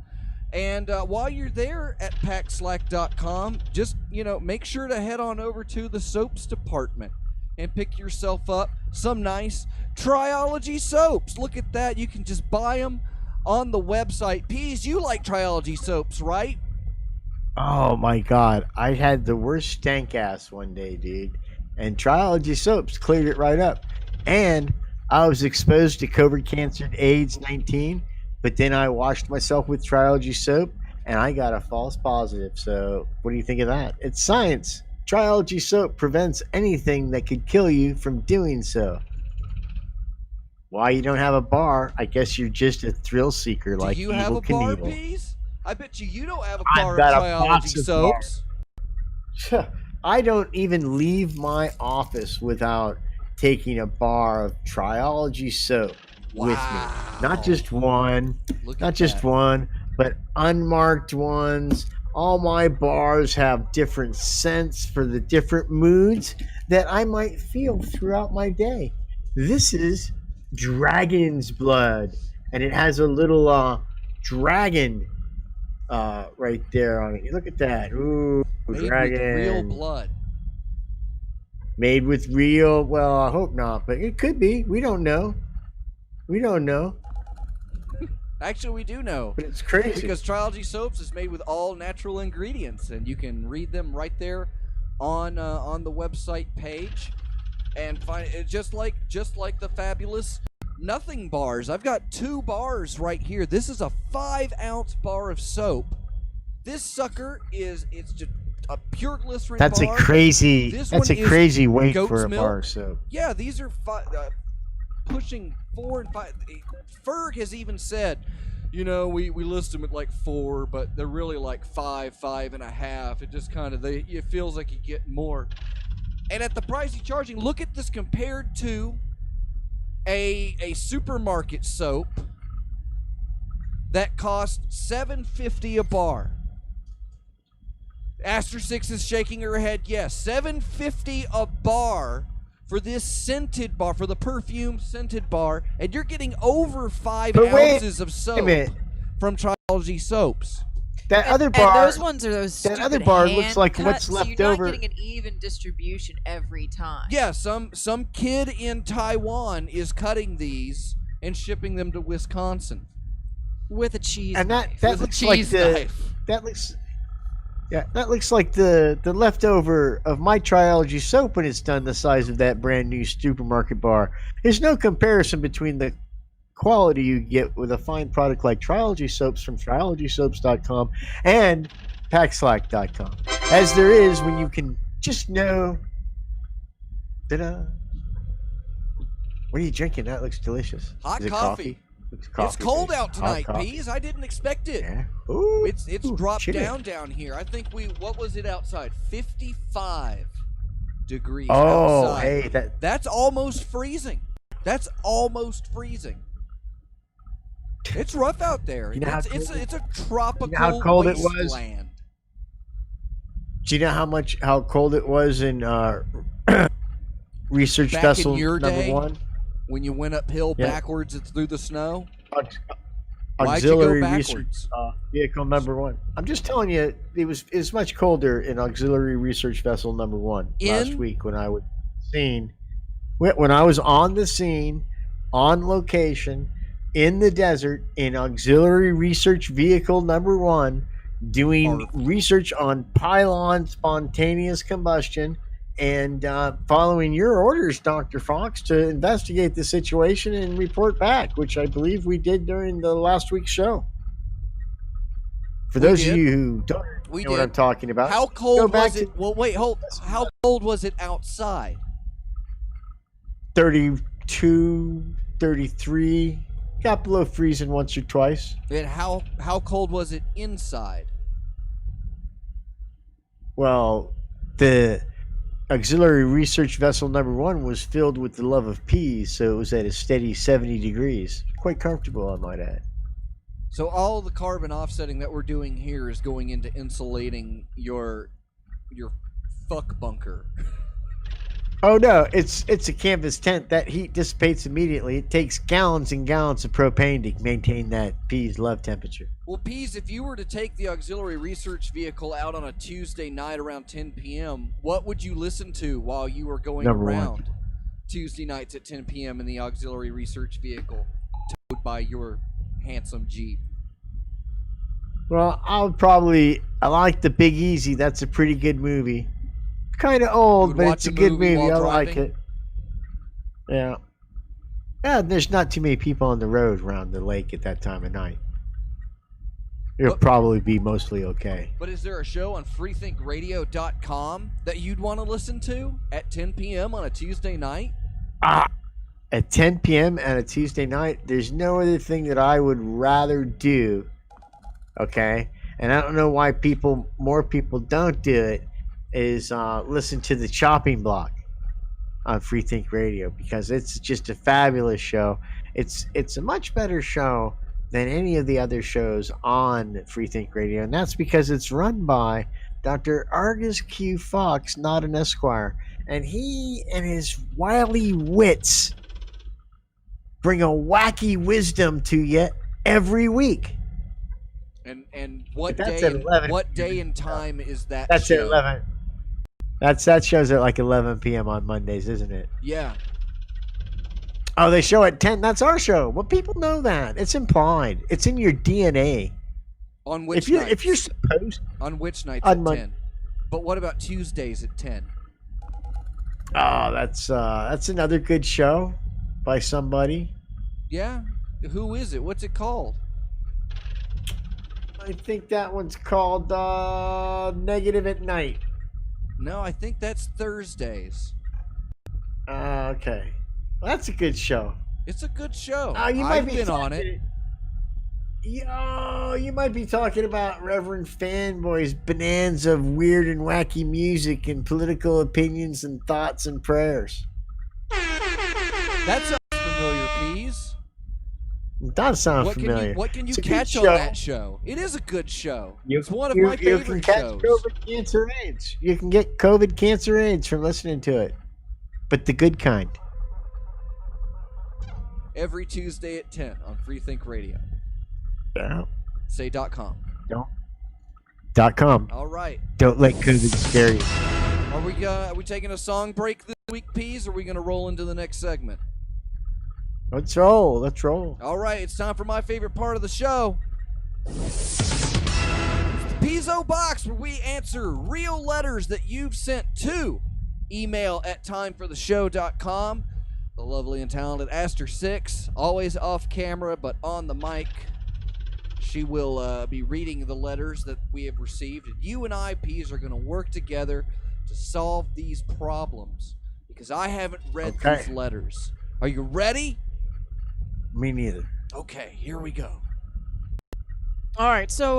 And while you're there at packslack.com, just, make sure to head on over to the soaps department and pick yourself up some nice Triology soaps. Look at that. You can just buy them on the website. Peas, you like Triology soaps, right? Oh my God. I had the worst stank ass one day, dude. And Triology soaps cleared it right up. And I was exposed to COVID cancer and AIDS 19, but then I washed myself with Triology soap and I got a false positive. So what do you think of that? It's science. Triology soap prevents anything that could kill you from doing so. Why you don't have a bar? I guess you're just a thrill seeker like Do you Evel have a bar, Knievel. Peas? I bet you don't have a I've bar of got a Triology box of soaps. I don't even leave my office without taking a bar of Triology soap with me. Not just one, Look not at just that. one, but unmarked ones. All my bars have different scents for the different moods that I might feel throughout my day. This is Dragon's Blood, and it has a little dragon right there on it. Look at that. Ooh, Made dragon. with real blood. Made with real, well, I hope not, but it could be. We don't know. We don't know, Actually, we do know. but it's crazy. Because Triology soaps is made with all natural ingredients, and you can read them right there on the website page, and find it just like the fabulous Nothing bars. I've got 2 bars right here. This is a 5-ounce bar of soap. This sucker it's just a pure glycerin That's bar. a crazy. This That's one a is crazy weight goat's for a milk. bar of soap. Yeah, these are pushing 4 and 5. Ferg has even said, we list them at like 4, but they're really like 5, 5.5. It just kind of it feels like you get more. And at the price you're charging, look at this compared to a supermarket soap that costs $7.50 a bar. Aster 6 is shaking her head. Yes, $7.50 a bar for this scented bar, for the perfume scented bar, and you're getting over 5 But wait ounces of a soap minute. from Triology soaps. That other And bar. those ones are those that stupid other bar looks hand like cut, what's so left you're over. not getting an even distribution every time. Yeah, some kid in Taiwan is cutting these and shipping them to Wisconsin. With a cheese And knife. With a looks like cheese the. knife. That looks. Yeah, that looks like the leftover of my Triology soap when it's done the size of that brand new supermarket bar. There's no comparison between the quality you get with a fine product like Triology soaps from triologysoaps.com and packslack.com as there is when you can just know What are you drinking? That looks delicious. Hot Is it coffee. It's It's cold based. out Hot tonight, coffee. Peas. I didn't expect it. Yeah. Ooh, It's dropped chilly. down here. I think what was it outside? 55 degrees Oh, outside. hey, That's almost freezing. That's almost freezing. It's rough out there. You know how It's cold a tropical how cold it was? wasteland. do you know how cold it was in research Back vessel in your number day, 1? when you went uphill Yeah. backwards and through the snow? Why'd you Auxiliary go research backwards? vehicle number 1. I'm just telling you, it was much colder in auxiliary research vessel number 1 last week when I was on the scene, on location, in the desert, in auxiliary research vehicle number 1, doing research on pylon spontaneous combustion, and following your orders, Dr. Fox, to investigate the situation and report back, which I believe we did during the last week's show. For those of you who don't know what I'm talking about, How go cold back was it? Well, wait, hold. How cold was it outside? 32, 33, got below freezing once or twice. And how cold was it inside? Well, the auxiliary research vessel number 1 was filled with the love of peas, so it was at a steady 70 degrees. Quite comfortable, I might add. So all the carbon offsetting that we're doing here is going into insulating your fuck bunker. Oh no, it's a canvas tent. That heat dissipates immediately. It takes gallons and gallons of propane to maintain that peas love temperature. Well, Peas, if you were to take the auxiliary research vehicle out on a Tuesday night around 10 p.m., what would you listen to while you were going around Tuesday nights at 10 p.m. in the auxiliary research vehicle towed by your handsome Jeep? Well, I like The Big Easy. That's a pretty good movie. Kind of old, but it's a good movie. I like it. Yeah. Yeah, there's not too many people on the road around the lake at that time of night. It'll probably be mostly okay. But is there a show on freethinkradio.com that you'd want to listen to at 10 p.m. on a Tuesday night? At 10 p.m. on a Tuesday night, there's no other thing that I would rather do. Okay? And I don't know why more people don't do it, is listen to the Chopping Block on Free Think Radio, because it's just a fabulous show. It's a much better show than any of the other shows on Free Think Radio, and that's because it's run by Dr. Argus Q. Fox, not an Esquire, and he and his wily wits bring a wacky wisdom to you every week. And what That's day? at 11. What day and time is that? That's show? at 11. That show's at like 11 p.m. on Mondays, isn't it? Yeah. Oh, they show at 10. That's our show. Well, people know that. It's implied. It's in your DNA. On which If you're nights? supposed On which nights on at 10? But what about Tuesdays at 10? Oh, that's another good show by somebody. Yeah? Who is it? What's it called? I think that one's called Negative at Night. No, I think that's Thursdays. Okay. Well, that's a good show. It's a good show. You might I've be been on it. You might be talking about Reverend Fanboy's bonanza of weird and wacky music and political opinions and thoughts and prayers. That sounds familiar, Peas. It does sound What familiar. can you It's a good catch on show. that show? It is a good show. You- It's one of you- my You can favorite catch shows. COVID cancer AIDS. You can get COVID cancer AIDS from listening to it, but the good kind. Every Tuesday at 10 on Free Think Radio. Yeah. Say .com. .com. All right. Don't let COVID scare you. Are we taking a song break this week, Peas, or are we going to roll into the next segment? Let's roll. Let's roll. All right, it's time for my favorite part of the show. It's the Pizzo Box, where we answer real letters that you've sent to email at timefortheshow.com. The lovely and talented Aster 6, always off camera but on the mic. She will be reading the letters that we have received, and you and I, Peas, are going to work together to solve these problems, because I haven't read these letters. Are you ready? Me neither. Okay, here we go. All right, so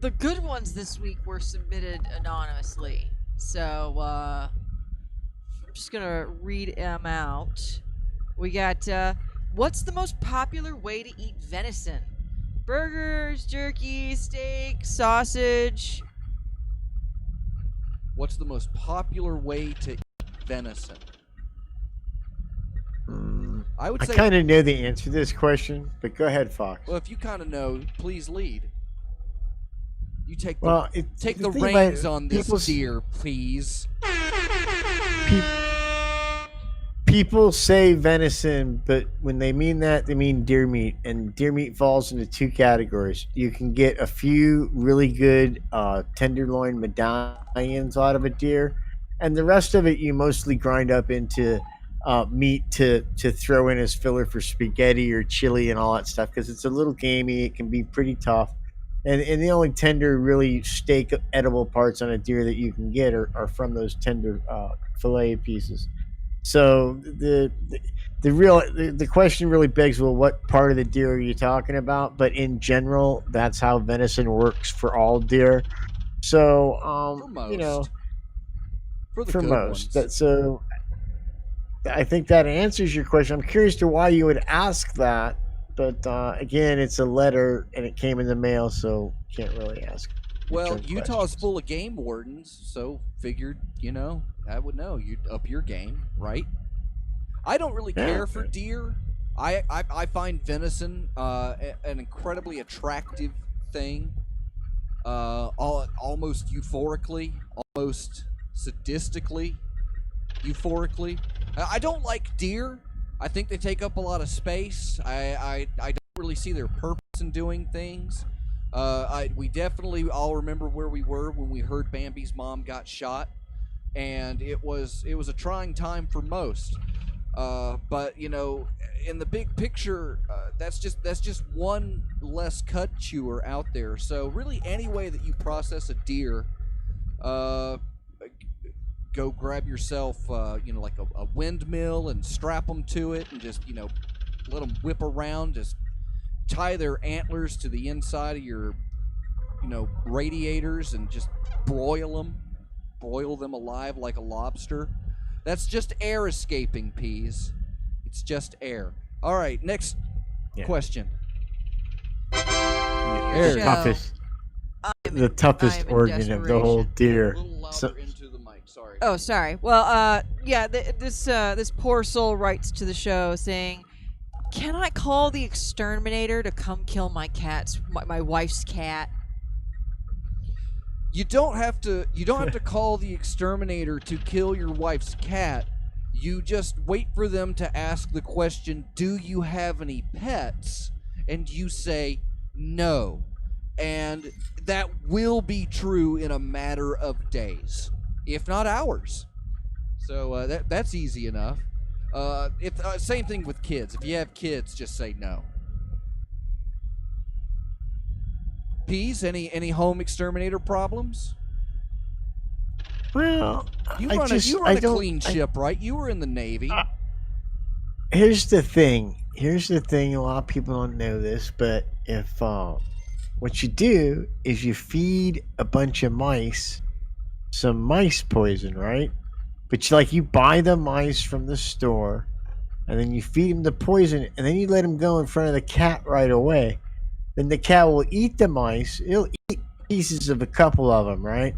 the good ones this week were submitted anonymously. So I'm just gonna read them out. We got what's the most popular way to eat venison? Burgers, jerky, steak, sausage. What's the most popular way to eat venison? I would I say. kind of know the answer to this question, but go ahead, Fox. Well, if you kind of know, please lead. You take the Well, take the thing about reins on this people's- deer, please. People say venison, but when they mean that, they mean deer meat. And deer meat falls into two categories. You can get a few really good tenderloin medallions out of a deer, and the rest of it you mostly grind up into meat to throw in as filler for spaghetti or chili and all that stuff, because it's a little gamey. It can be pretty tough. And the only tender, really steak edible parts on a deer that you can get are from those tender fillet pieces. So the question really begs, well, what part of the deer are you talking about? But in general, that's how venison works for all deer. So For most. you know, For the for good most, ones. so I think that answers your question. I'm curious to why you would ask that, but again, it's a letter and it came in the mail, so can't really ask. Well, return Utah's questions. full of game wardens, so figured, I would know. You'd up your game, right? I don't really Yeah. care for deer. I find venison an incredibly attractive thing. Almost euphorically, almost sadistically euphorically. I don't like deer. I think they take up a lot of space. I don't really see their purpose in doing things. We definitely all remember where we were when we heard Bambi's mom got shot, and it was a trying time for most. But in the big picture, that's just one less cud chewer out there. So really, any way that you process a deer, go grab yourself, like a windmill and strap them to it, and just let them whip around. Just tie their antlers to the inside of your, radiators, and just broil them alive like a lobster. That's just air escaping, Peas. It's just air. All right, next question. The Show. toughest, I'm the toughest I'm in organ of the whole desperation. deer. A little louder So- into the mic. Sorry. Oh, sorry. Well, yeah, this poor soul writes to the show saying, "Can I call the exterminator to come kill my wife's cat?" You don't have to call the exterminator to kill your wife's cat. You just wait for them to ask the question, "Do you have any pets?" And you say no. And that will be true in a matter of days, if not hours. So that's easy enough. Same thing with kids. If you have kids, just say no. Peas, any home exterminator problems? Well, You I run just, a I don't, clean ship, right? You were in the Navy. Here's the thing. A lot of people don't know this, but if what you do is you feed a bunch of mice some mice poison, right? But you buy the mice from the store, and then you feed them the poison, and then you let them go in front of the cat right away. Then the cat will eat the mice. He'll eat pieces of a couple of them, right?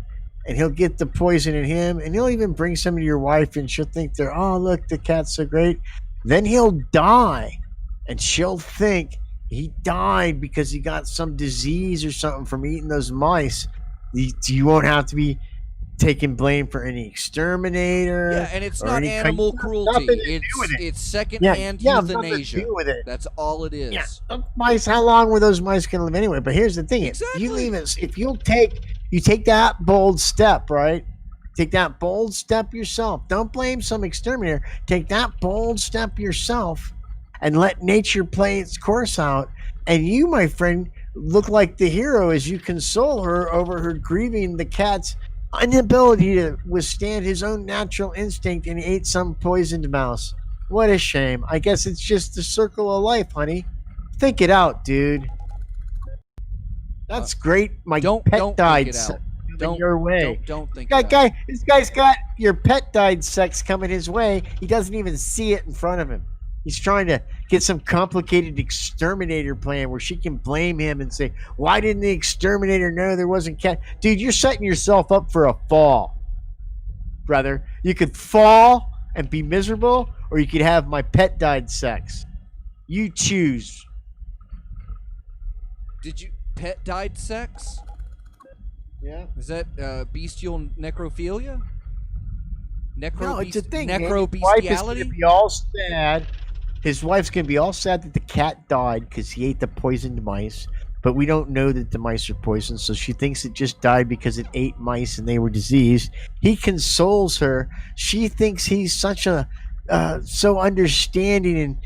And he'll get the poison in him, and he'll even bring some to your wife, and she'll think oh, look, the cat's so great. Then he'll die, and she'll think he died because he got some disease or something from eating those mice. You won't have to be taking blame for any exterminator. Yeah, and it's or not any animal kind- cruelty. nothing to do with it. It's secondhand nothing to euthanasia. do with it. That's all it is. Yeah, those mice. How long were those mice going to live anyway? But here's the thing: Exactly. you leave it. If you take that bold step, right? Take that bold step yourself. Don't blame some exterminator. Take that bold step yourself, and let nature play its course out. And you, my friend, look like the hero as you console her over her grieving the cat's inability to withstand his own natural instinct, and he ate some poisoned mouse. What a shame. I guess it's just the circle of life, honey. Think it out, dude. That's great. My pet died. Think it out. Coming your way. Don't think it out. This guy's got your pet died sex coming his way. He doesn't even see it in front of him. He's trying to get some complicated exterminator plan where she can blame him and say, why didn't the exterminator know there wasn't cat? Dude, you're setting yourself up for a fall, brother. You could fall and be miserable, or you could have my pet died sex. You choose. Did you pet died sex? Yeah. Is that bestial necrophilia? No, it's a thing. Necrobestiality? His wife is going to be all sad. His wife's going to be all sad that the cat died because he ate the poisoned mice. But we don't know that the mice are poisoned, so she thinks it just died because it ate mice and they were diseased. He consoles her. She thinks he's such a so understanding, and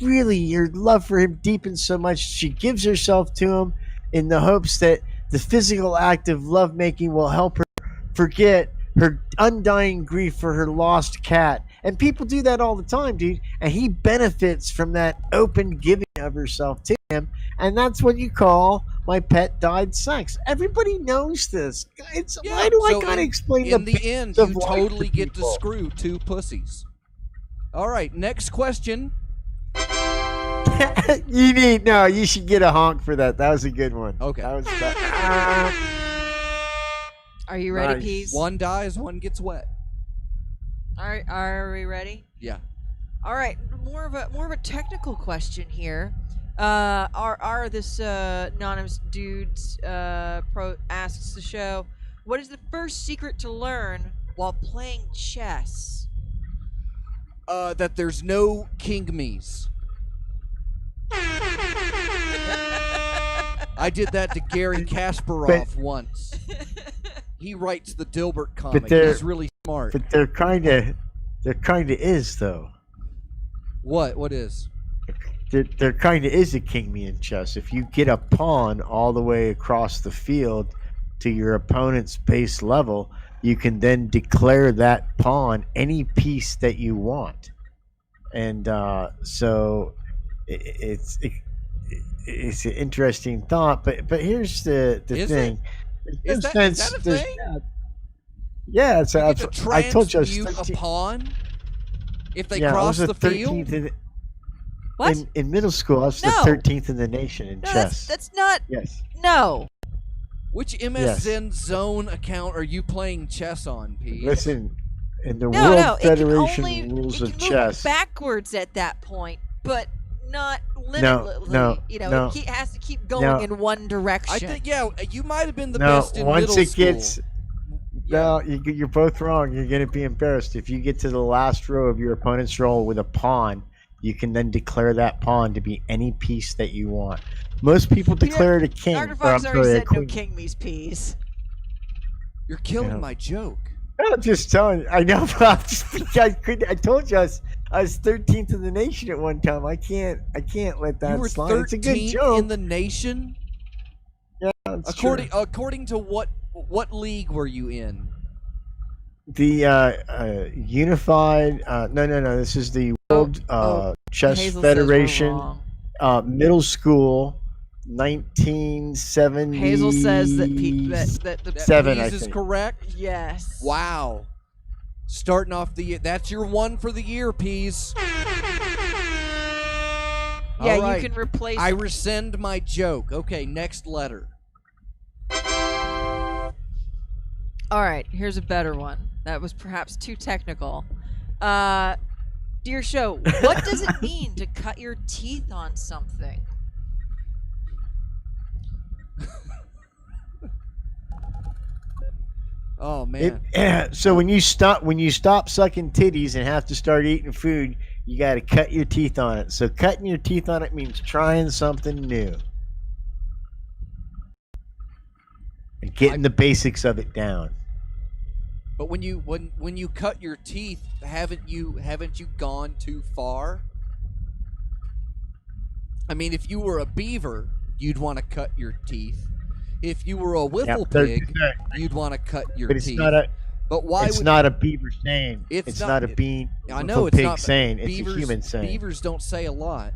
really your love for him deepens so much. She gives herself to him in the hopes that the physical act of lovemaking will help her forget her undying grief for her lost cat. And people do that all the time, dude. And he benefits from that open giving of herself to him. And that's what you call my pet died sex. Everybody knows this. Why do I gotta explain in the end, you totally get to screw two pussies. All right, next question. You should get a honk for that. That was a good one. Okay. Are you ready, Nice. Peas? One dies, one gets wet. Are we ready? Yeah. All right, more of a technical question here. This anonymous dudes asks the show, what is the first secret to learn while playing chess? That there's no king me's. I did that to Gary Kasparov once. He writes the Dilbert comic. He's really smart. But there kind of is though. What is? There kind of is a king me in chess. If you get a pawn all the way across the field to your opponent's base level, you can then declare that pawn any piece that you want. And so it's an interesting thought. But here's the thing. Is that a thing? Yeah, it's you get to I told you I was transmute a pawn if they I cross was the field. What? In middle school, I was the 13th in the nation in chess. That's not. Yes. No. Which MSN Zone account are you playing chess on, Pete? Listen, in the World Federation rules it of can chess. Move backwards at that point, but not limitlessly. No, it has to keep going in one direction. I think you might have been the best in once middle it school. gets. No, you're both wrong. You're going to be embarrassed. If you get to the last row of your opponent's roll with a pawn, you can then declare that pawn to be any piece that you want. Most people declare it a king. Dr. Fox already said queen. no king me's peas. You're killing my joke. I'm just telling you. I know. I told you I was 13th in the nation at one time. I can't let that you were slide. It's a good 13th joke. in the nation. Yeah, according to what league were you in? The unified. No. This is the World Chess Hazel Federation. Says we're wrong. Middle school, 1970. Hazel says that the Seven, I is think. correct. Yes. Wow. Starting off the year. That's your one for the year, Peas. Yeah, All right. you can replace. I rescind my joke. Okay, next letter. All right, here's a better one. That was perhaps too technical. Dear show, what does it mean to cut your teeth on something? Oh man. So when you stop sucking titties and have to start eating food, you got to cut your teeth on it. So cutting your teeth on it means trying something new and getting the basics of it down. But when you cut your teeth, haven't you gone too far? I mean, if you were a beaver, you'd want to cut your teeth. If you were a wiffle pig, you'd want to cut your teeth. But why It's would not a beaver saying. It's It's not- not a bean. I know a it's pig not saying. It's beavers, a human saying. Beavers don't say a lot.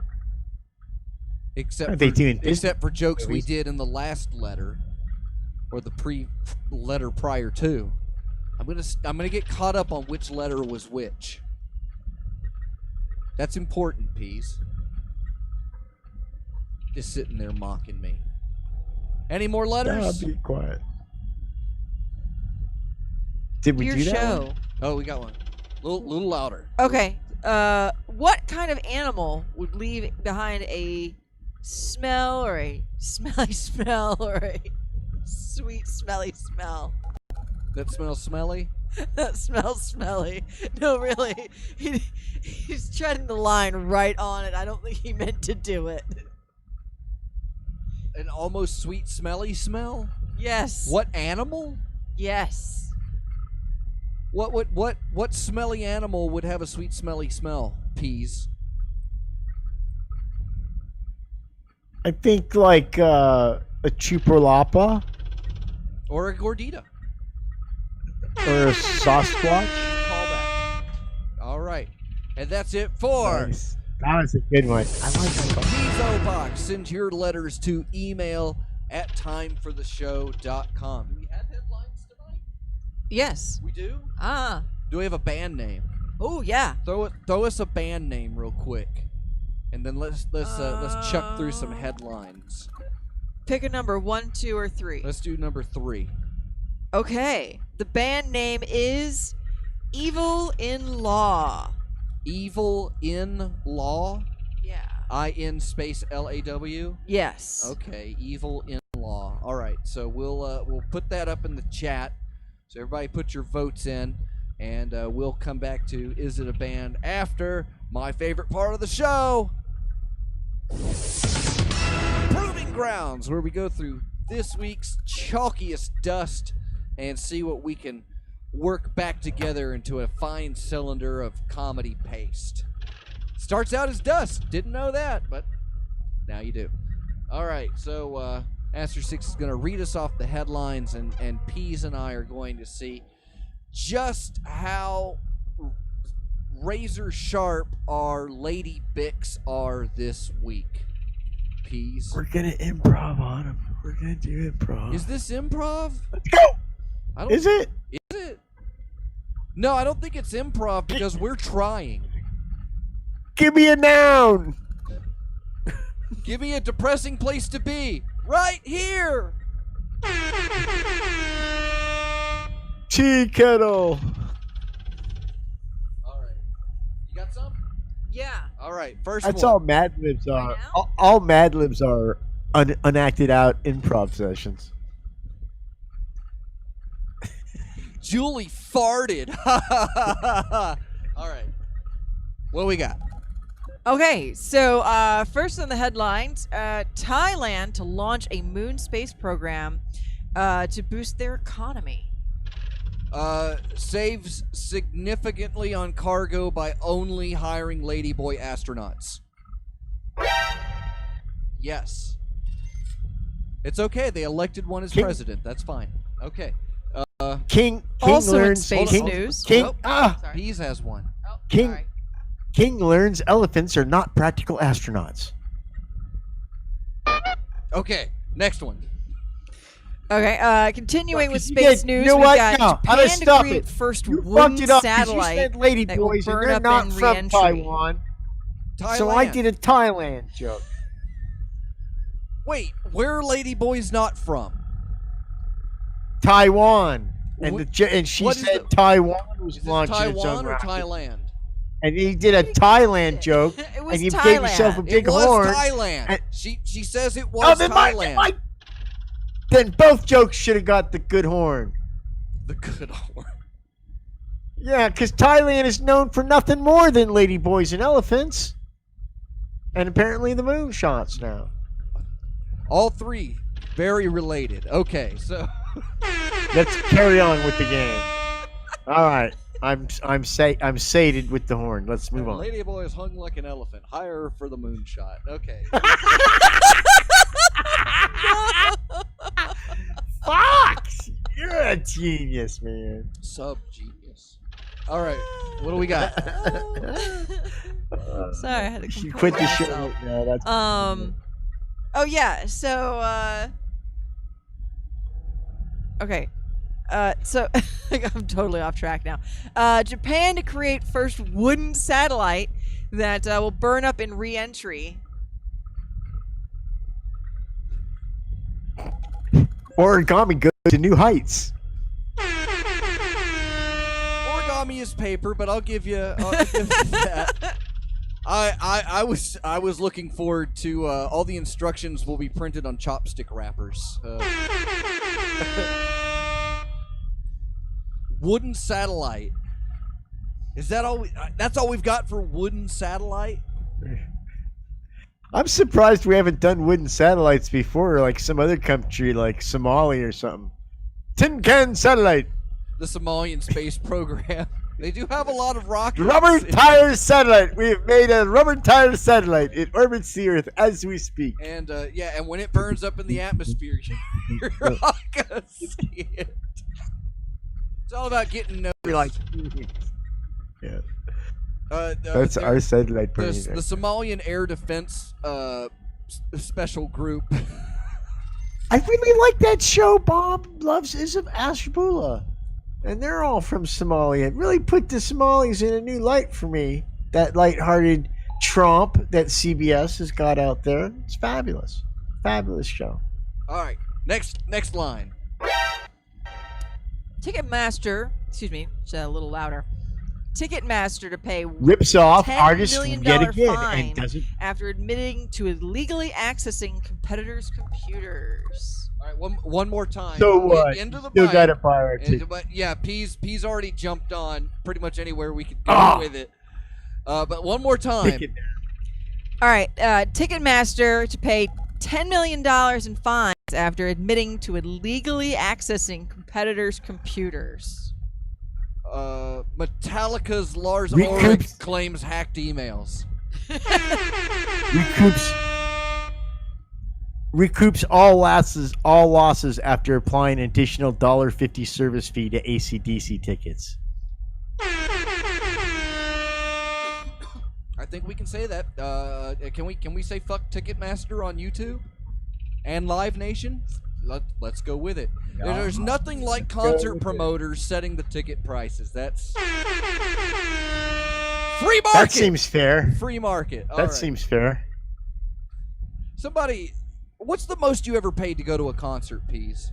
Except They for, do in except for jokes we movies. did in the last letter, or the letter prior to. I'm gonna get caught up on which letter was which. That's important, Peas. Just sitting there mocking me. Any more letters? Be quiet. Did we Your do that show. one? Oh, we got one. Little louder. Okay. What kind of animal would leave behind a smell or a smelly smell or a sweet smelly smell? That smells smelly. That smells smelly. No, really. He's treading the line right on it. I don't think he meant to do it. An almost sweet smelly smell? Yes. What animal? Yes. What smelly animal would have a sweet smelly smell? Peas. I think like a chupolapa Or a gordita. or a Sasquatch. Callback. All right. And that's it for Nice. That was a good one. I like that. Pizzo Box. Send your letters to email at timefortheshow.com. Do we have headlines tonight? Yes. We do? Ah. Do we have a band name? Oh, yeah. Throw us a band name real quick. And then let's chuck through some headlines. Pick a number, 1, 2, or 3. Let's do number 3. Okay. The band name is Evil in Law. Evil in Law? Yeah. I-N space L-A-W? Yes. Okay, Evil in Law. All right, so we'll put that up in the chat. So everybody put your votes in, and we'll come back to Is It a Band after my favorite part of the show, Proving Grounds, where we go through this week's chalkiest dust and see what we can work back together into a fine cylinder of comedy paste. Starts out as dust. Didn't know that, but now you do. All right, so Aster 6 is going to read us off the headlines, and Peas and I are going to see just how razor sharp our Lady Bicks are this week. Peas. We're gonna improv on them. We're gonna do improv. Is this improv? Let's go. I don't, Is it? Is it? No, I don't think it's improv because we're trying. Give me a noun. Give me a depressing place to be. Right here. Tea kettle. All right. You got some? Yeah. All right. First That's one. all Mad Libs are. Right now? All Mad Libs are unacted out improv sessions. Julie farted. All right. What we got? Okay, so first on the headlines, Thailand to launch a moon space program to boost their economy. Saves significantly on cargo by only hiring ladyboy astronauts. Yes. It's okay. They elected one as president. That's fine. Okay. King Also in learns space King, news. King Nope. Sorry. Peas has one. Oh, King- sorry. King learns elephants are not practical astronauts. Okay. Next one. Okay, continuing with You space did- news, you know we've what? got No, I'm Japan gonna to stop create it. first You wooden fucked it up because you satellite said lady that will boys and burn they're up not in from re-entry. Taiwan. Thailand. So I did a Thailand joke. Wait, where are ladyboys not from? Taiwan. And Wh- and she what is said the- Taiwan was Is this launching its own Taiwan or rocket. Thailand? And he did a Thailand joke. It was And you Thailand. gave yourself a It big was horn. Thailand. and- She says it Oh, was then Thailand. then both jokes should have got the good horn. The good horn. Yeah, because Thailand is known for nothing more than ladyboys and elephants. And apparently the moon shots now. All three very related. Okay, so Let's carry on with the game. All right. I'm sated with the horn. Let's move on. Ladyboy is hung like an elephant. Hire her for the moonshot. Okay. Fox! You're What a genius, man. Sub genius. All right, what do we got? Sorry, I had to You compose quit the show. myself. No, that's Oh yeah. So okay. So I'm totally off track now. Japan to create first wooden satellite that will burn up in re-entry. Origami goes to new heights. Origami is paper, but I'll give you that. I was looking forward to all the instructions will be printed on chopstick wrappers. Wooden satellite. Is that all? That's all we've got for wooden satellite? I'm surprised we haven't done wooden satellites before, like some other country, like Somalia or something. Tin can satellite. The Somalian space program. They do have a lot of rockets. Rubber tire satellite. We have made a rubber tire satellite. It orbits the Earth as we speak. And yeah, and when it burns up in the atmosphere, you're not gonna see it. It's all about getting noticed. We're like, yeah. That's there- our satellite. the burning. Somalian Air Defense Special Group. I really like that show. Bob loves Ism Ashbula. And they're all from Somalia. It really put the Somalis in a new light for me. That lighthearted tromp that CBS has got out there. It's fabulous. Fabulous show. All right, next line. Ticketmaster, excuse me, just a little louder. Ticketmaster to pay Rips off $10 artists million yet again fine and doesn't. after admitting to illegally accessing competitors' computers. All right, one more time. So what? Into the Still mic. got to fire it. But yeah, P's already jumped on pretty much anywhere we could go with it. But one more time. All right, Ticketmaster to pay $10 million in fines after admitting to illegally accessing competitors' computers. Metallica's Lars Recoups. Ulrich claims hacked emails. Recoups all losses after applying additional $1.50 service fee to AC/DC tickets. I think we can say that. Can we say fuck Ticketmaster on YouTube and Live Nation? Let's go with it. Yeah. There's nothing like concert promoters setting the ticket prices. That's free market. That seems fair. Free market. All That right. seems fair. Somebody, what's the most you ever paid to go to a concert, Pease?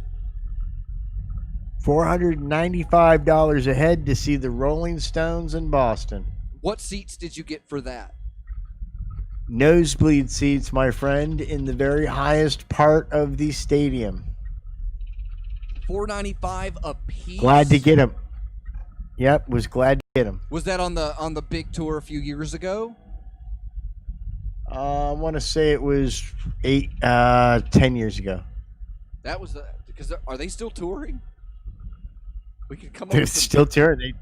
$495 a head to see the Rolling Stones in Boston. What seats did you get for that? Nosebleed seats, my friend, in the very highest part of the stadium. $495 a piece. Glad to get them. Yep, was glad to get them. Was that on the big tour a few years ago? I want to say it was 10 years ago. That was because are they still touring? We could come up They're with some- still touring.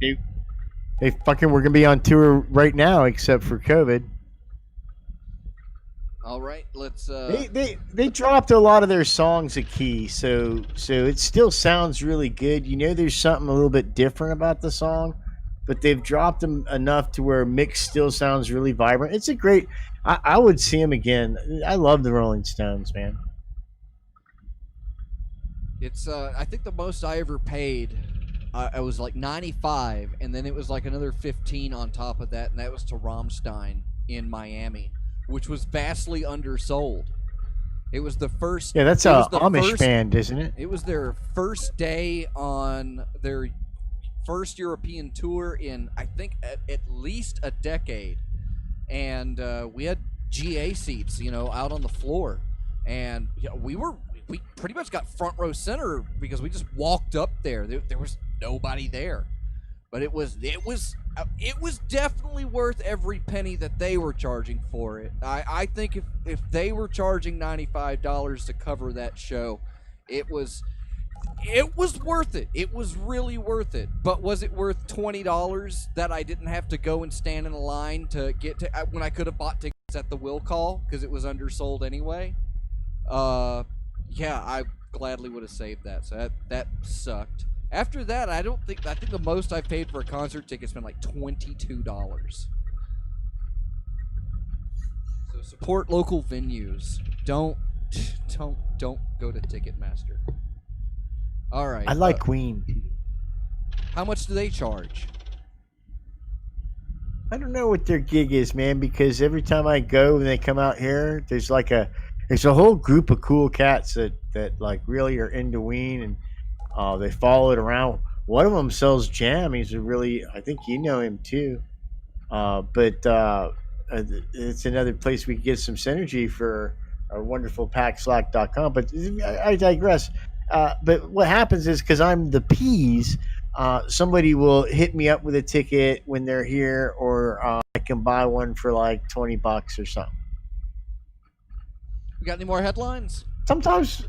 They fucking were gonna be on tour right now, except for COVID. All right, let's. They dropped a lot of their songs a key, so it still sounds really good. You know, there's something a little bit different about the song, but they've dropped them enough to where mix still sounds really vibrant. It's a great. I would see them again. I love the Rolling Stones, man. It's. I think the most I ever paid, I was like 95, and then it was like another 15 on top of that, and that was to Rammstein in Miami, which was vastly undersold. It was the first. Yeah, that's it a was the Amish first- band, isn't it? It was their first day on their first European tour in, I think, at least a decade. And we had GA seats, out on the floor. And we pretty much got front row center because we just walked up there. There was nobody there. But it was definitely worth every penny that they were charging for it. I think if they were charging $95 to cover that show, it was worth it. It was really worth it. But was it worth $20 that I didn't have to go and stand in a line to get to when I could have bought tickets at the will call because it was undersold anyway? Yeah, I gladly would have saved that. So that sucked. After that, I think the most I've paid for a concert ticket's been like $22. So support local venues. Don't go to Ticketmaster. All right. I like Queen. How much do they charge? I don't know what their gig is, man, because every time I go and they come out here, there's a whole group of cool cats that like really are into Ween, and they follow it around. One of them sells jam. He's I think you know him too. But it's another place we can get some synergy for our wonderful packslack.com. But I digress. But what happens is, because I'm the Peas, somebody will hit me up with a ticket when they're here, or I can buy one for like $20 or something. We got any more headlines? Sometimes.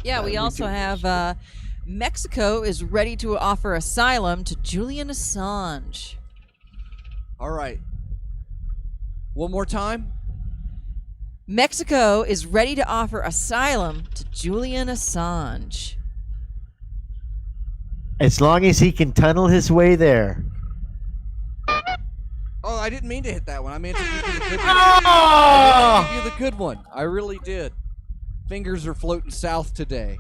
Yeah, we also have Mexico is ready to offer asylum to Julian Assange. All right. One more time. Mexico is ready to offer asylum to Julian Assange. As long as he can tunnel his way there. Oh, I didn't mean to hit that one. I meant to give you the good one. I meant to give you the good one. I really did. Fingers are floating south today.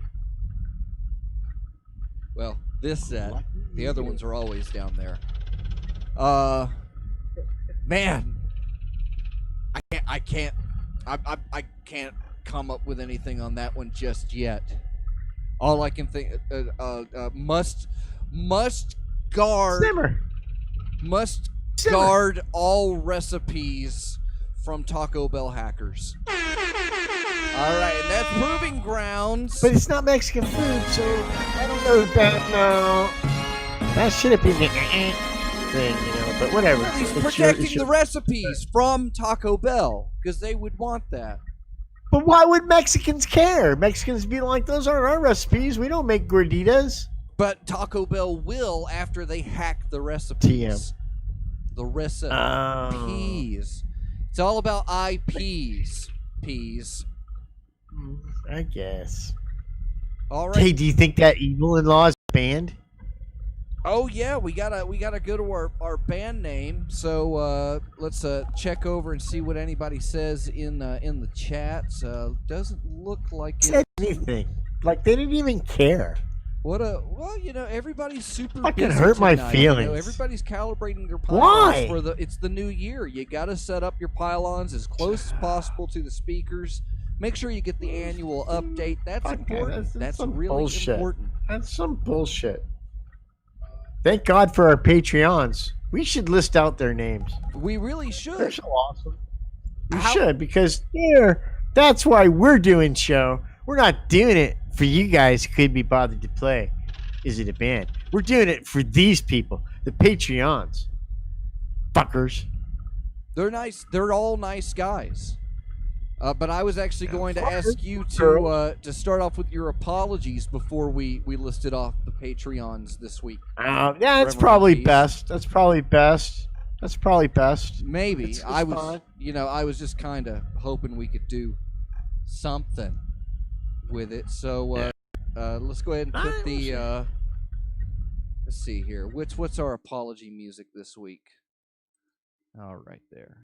Well, this set. The other ones are always down there. Man. I can't come up with anything on that one just yet. All I can think must guard Simmer. must guard all recipes from Taco Bell hackers. All right, and that's Proving Grounds. But it's not Mexican food, so I don't know that. No, that should have been the thing, But whatever. He's protecting the recipes from Taco Bell because they would want that. But why would Mexicans care? Mexicans be like, those aren't our recipes. We don't make gorditas. But Taco Bell will after they hack the recipes. The recipes. It's all about IPs. Peas. I guess. All right. Hey, do you think that Evil in Law is banned? Oh yeah, we gotta go to our band name. So let's check over and see what anybody says in the chats. Doesn't look like Said anything. Like they didn't even care. Everybody's super Fucking busy hurt my tonight. feelings. Everybody's calibrating their pylons Why? for it's the new year. You gotta set up your pylons as close as possible to the speakers. Make sure you get the annual update. That's important. That's some really bullshit. important. That's some bullshit. Thank God for our Patreons. We should list out their names. We really should. They're so awesome. We should, because that's why we're doing show. We're not doing it for you guys who could be bothered to play. Is it a band? We're doing it for these people, the Patreons. Fuckers. They're nice. They're all nice guys. But I was actually going to ask you to start off with your apologies before we listed off the Patreons this week. Yeah, that's probably best. That's probably best. Maybe. It's I fine. was just kind of hoping we could do something with it. So let's go ahead and put the let's see here. What's our apology music this week? All right there.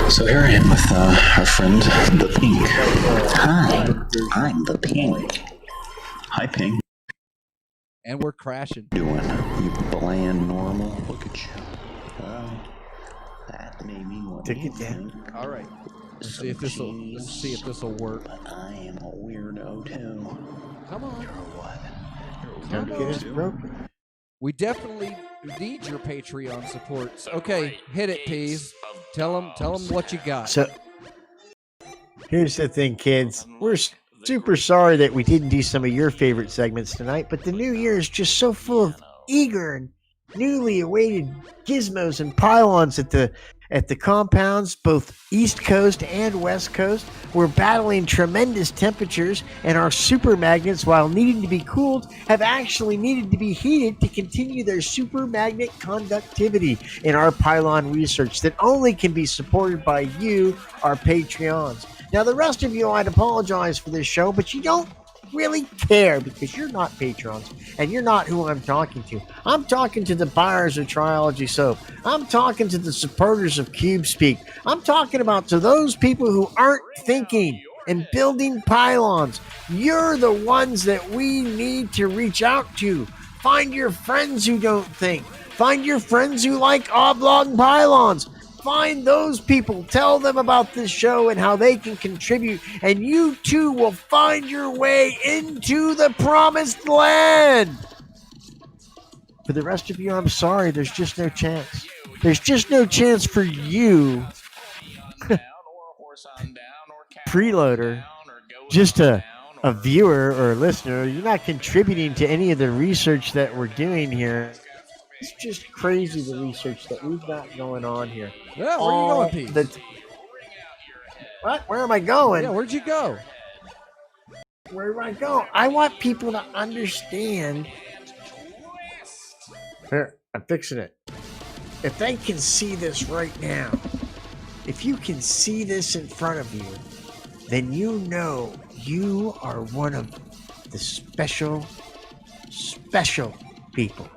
So here I am with our friend, the Pink. Hi, I'm the Pink. Hi, Pink. And we're crashing. Doing you bland normal. Look at you. That made me want Take it down. All right. Let's see if this will work. But I am a weirdo too. Come on. Or what? Don't get us broken. We definitely need your Patreon support. Okay, hit it, Peas. Tell them what you got. So, here's the thing, kids. We're super sorry that we didn't do some of your favorite segments tonight, but the new year is just so full of eager and newly awaited gizmos and pylons at the compounds, both East Coast and West Coast. We're battling tremendous temperatures, and our super magnets, while needing to be cooled, have actually needed to be heated to continue their super magnet conductivity in our pylon research that only can be supported by you, our Patreons. Now, the rest of you, I'd apologize for this show, but you don't really care because you're not patrons and you're not who I'm talking to. I'm talking to the buyers of Triology Soap. I'm talking to the supporters of CubeSpeak. I'm talking about to those people who aren't thinking and building pylons. You're the ones that we need to reach out to. Find your friends who don't think. Find your friends who like oblong pylons. Find those people, tell them about this show and how they can contribute, and you too will find your way into the promised land. For the rest of you, I'm sorry, there's just no chance. There's just no chance for you, preloader, just a viewer or a listener. You're not contributing to any of the research that we're doing here. It's just crazy, the research that we've got going on here. Yeah, where are you going, Pete? What? Where am I going? Yeah, where'd you go? Where do I go? I want people to understand. Here, I'm fixing it. If they can see this right now, if you can see this in front of you, then you know you are one of the special people.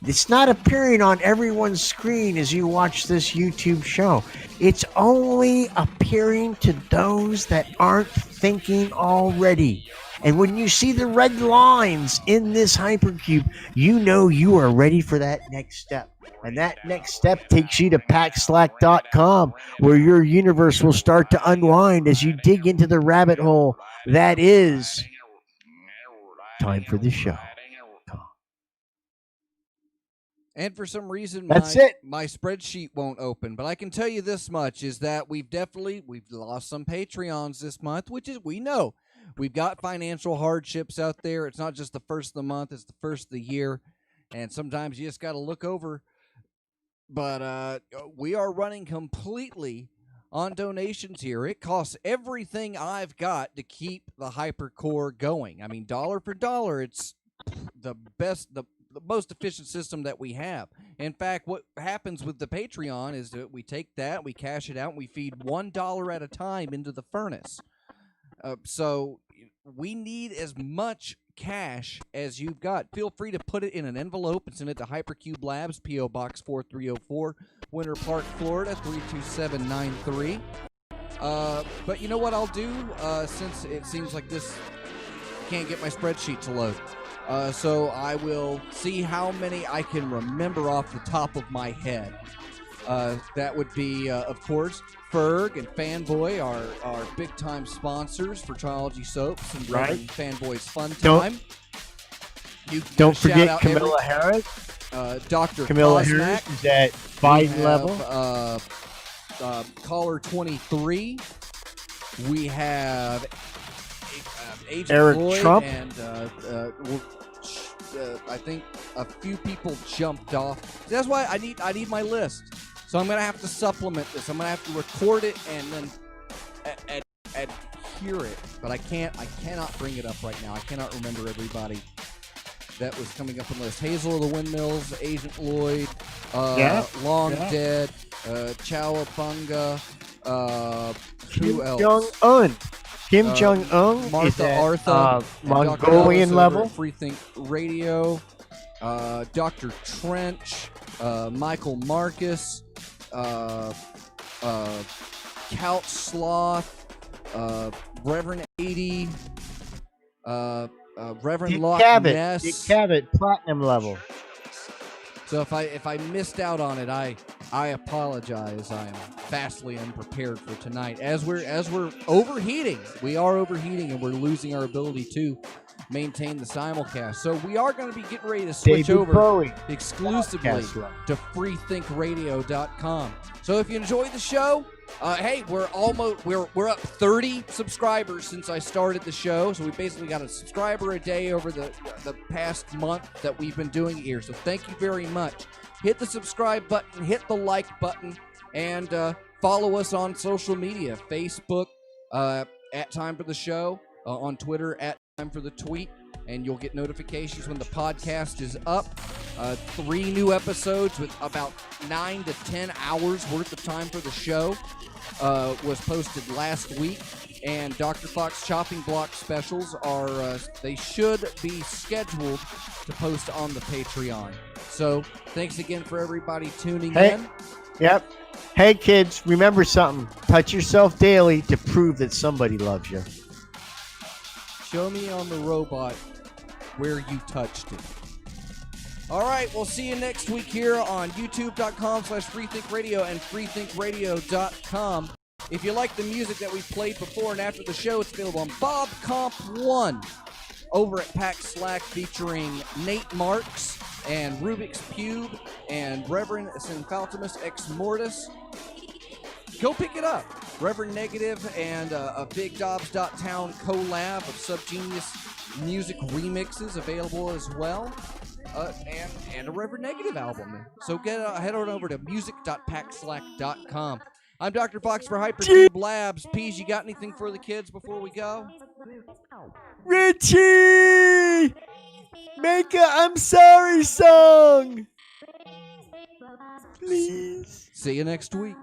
It's not appearing on everyone's screen as you watch this YouTube show. It's only appearing to those that aren't thinking already. And when you see the red lines in this Hypercube, you know you are ready for that next step. And that next step takes you to packslack.com, where your universe will start to unwind as you dig into the rabbit hole that is time for the show. And for some reason, my spreadsheet won't open. But I can tell you this much, is that we've lost some Patreons this month, which is, we know. We've got financial hardships out there. It's not just the first of the month, it's the first of the year. And sometimes you just got to look over. But we are running completely on donations here. It costs everything I've got to keep the Hypercore going. I mean, dollar for dollar, it's the best, the most efficient system that we have. In fact, what happens with the Patreon is that we take that, we cash it out, and we feed $1 at a time into the furnace. So we need as much cash as you've got. Feel free to put it in an envelope and send it to Hypercube Labs, P.O. Box 4304, Winter Park, Florida 32793. But you know what I'll do, since it seems like this can't get my spreadsheet to load. So I will see how many I can remember off the top of my head. That would be, of course, Ferg and Fanboy, our big-time sponsors for Triology Soaps and Fanboy's Fun Time. Don't forget Camilla Harris. Dr. Camilla Cosmac. Harris is at Biden level. Caller 23. We have Agent Eric Lloyd Trump. And I think a few people jumped off. That's why I need my list. So I'm gonna have to supplement this. I'm gonna have to record it and then adhere it. But I cannot bring it up right now. I cannot remember everybody that was coming up on the list. Hazel of the Windmills, Agent Lloyd, Long Dead, Chowabunga, who else? Kim Jong-un, Martha Artha, Mongolian level. Freethink Radio, Dr. Trench, Michael Marcus, Couch Sloth, Reverend 80, Reverend Dick Loch Cavett, Ness. Dick Cavett, platinum level. So if I missed out on it, I apologize. I am vastly unprepared for tonight. As we're overheating, we are overheating, and we're losing our ability to maintain the simulcast. So we are going to be getting ready to switch over exclusively to freethinkradio.com. So if you enjoy the show, Hey, we're up 30 subscribers since I started the show, so we basically got a subscriber a day over the past month that we've been doing here. So thank you very much. Hit the subscribe button, hit the like button, and follow us on social media: Facebook at Time for the Show, on Twitter at Time for the Tweet, and you'll get notifications when the podcast is up. 3 new episodes with about 9 to 10 hours worth of Time for the Show was posted last week, and Dr. Fox Chopping Block specials are they should be scheduled to post on the Patreon. So thanks again for everybody tuning in. Yep. Hey kids, remember something. Touch yourself daily to prove that somebody loves you. Show me on the robot where you touched it. All right, we'll see you next week here on youtube.com/freethinkradio and freethinkradio.com. If you like the music that we played before and after the show, it's available on Bob Comp 1 over at Pack Slack, featuring Nate Marks and Rubik's Cube and Reverend Symphaltimus Ex Mortis. Go pick it up. Reverend Negative and a big Dobbs.Town collab of Subgenius music remixes available as well. And a Reverend Negative album. So head on over to music.packslack.com. I'm Dr. Fox for Hypercube Labs. Peas, you got anything for the kids before we go? Richie! Make a I'm sorry song! Please. See you next week.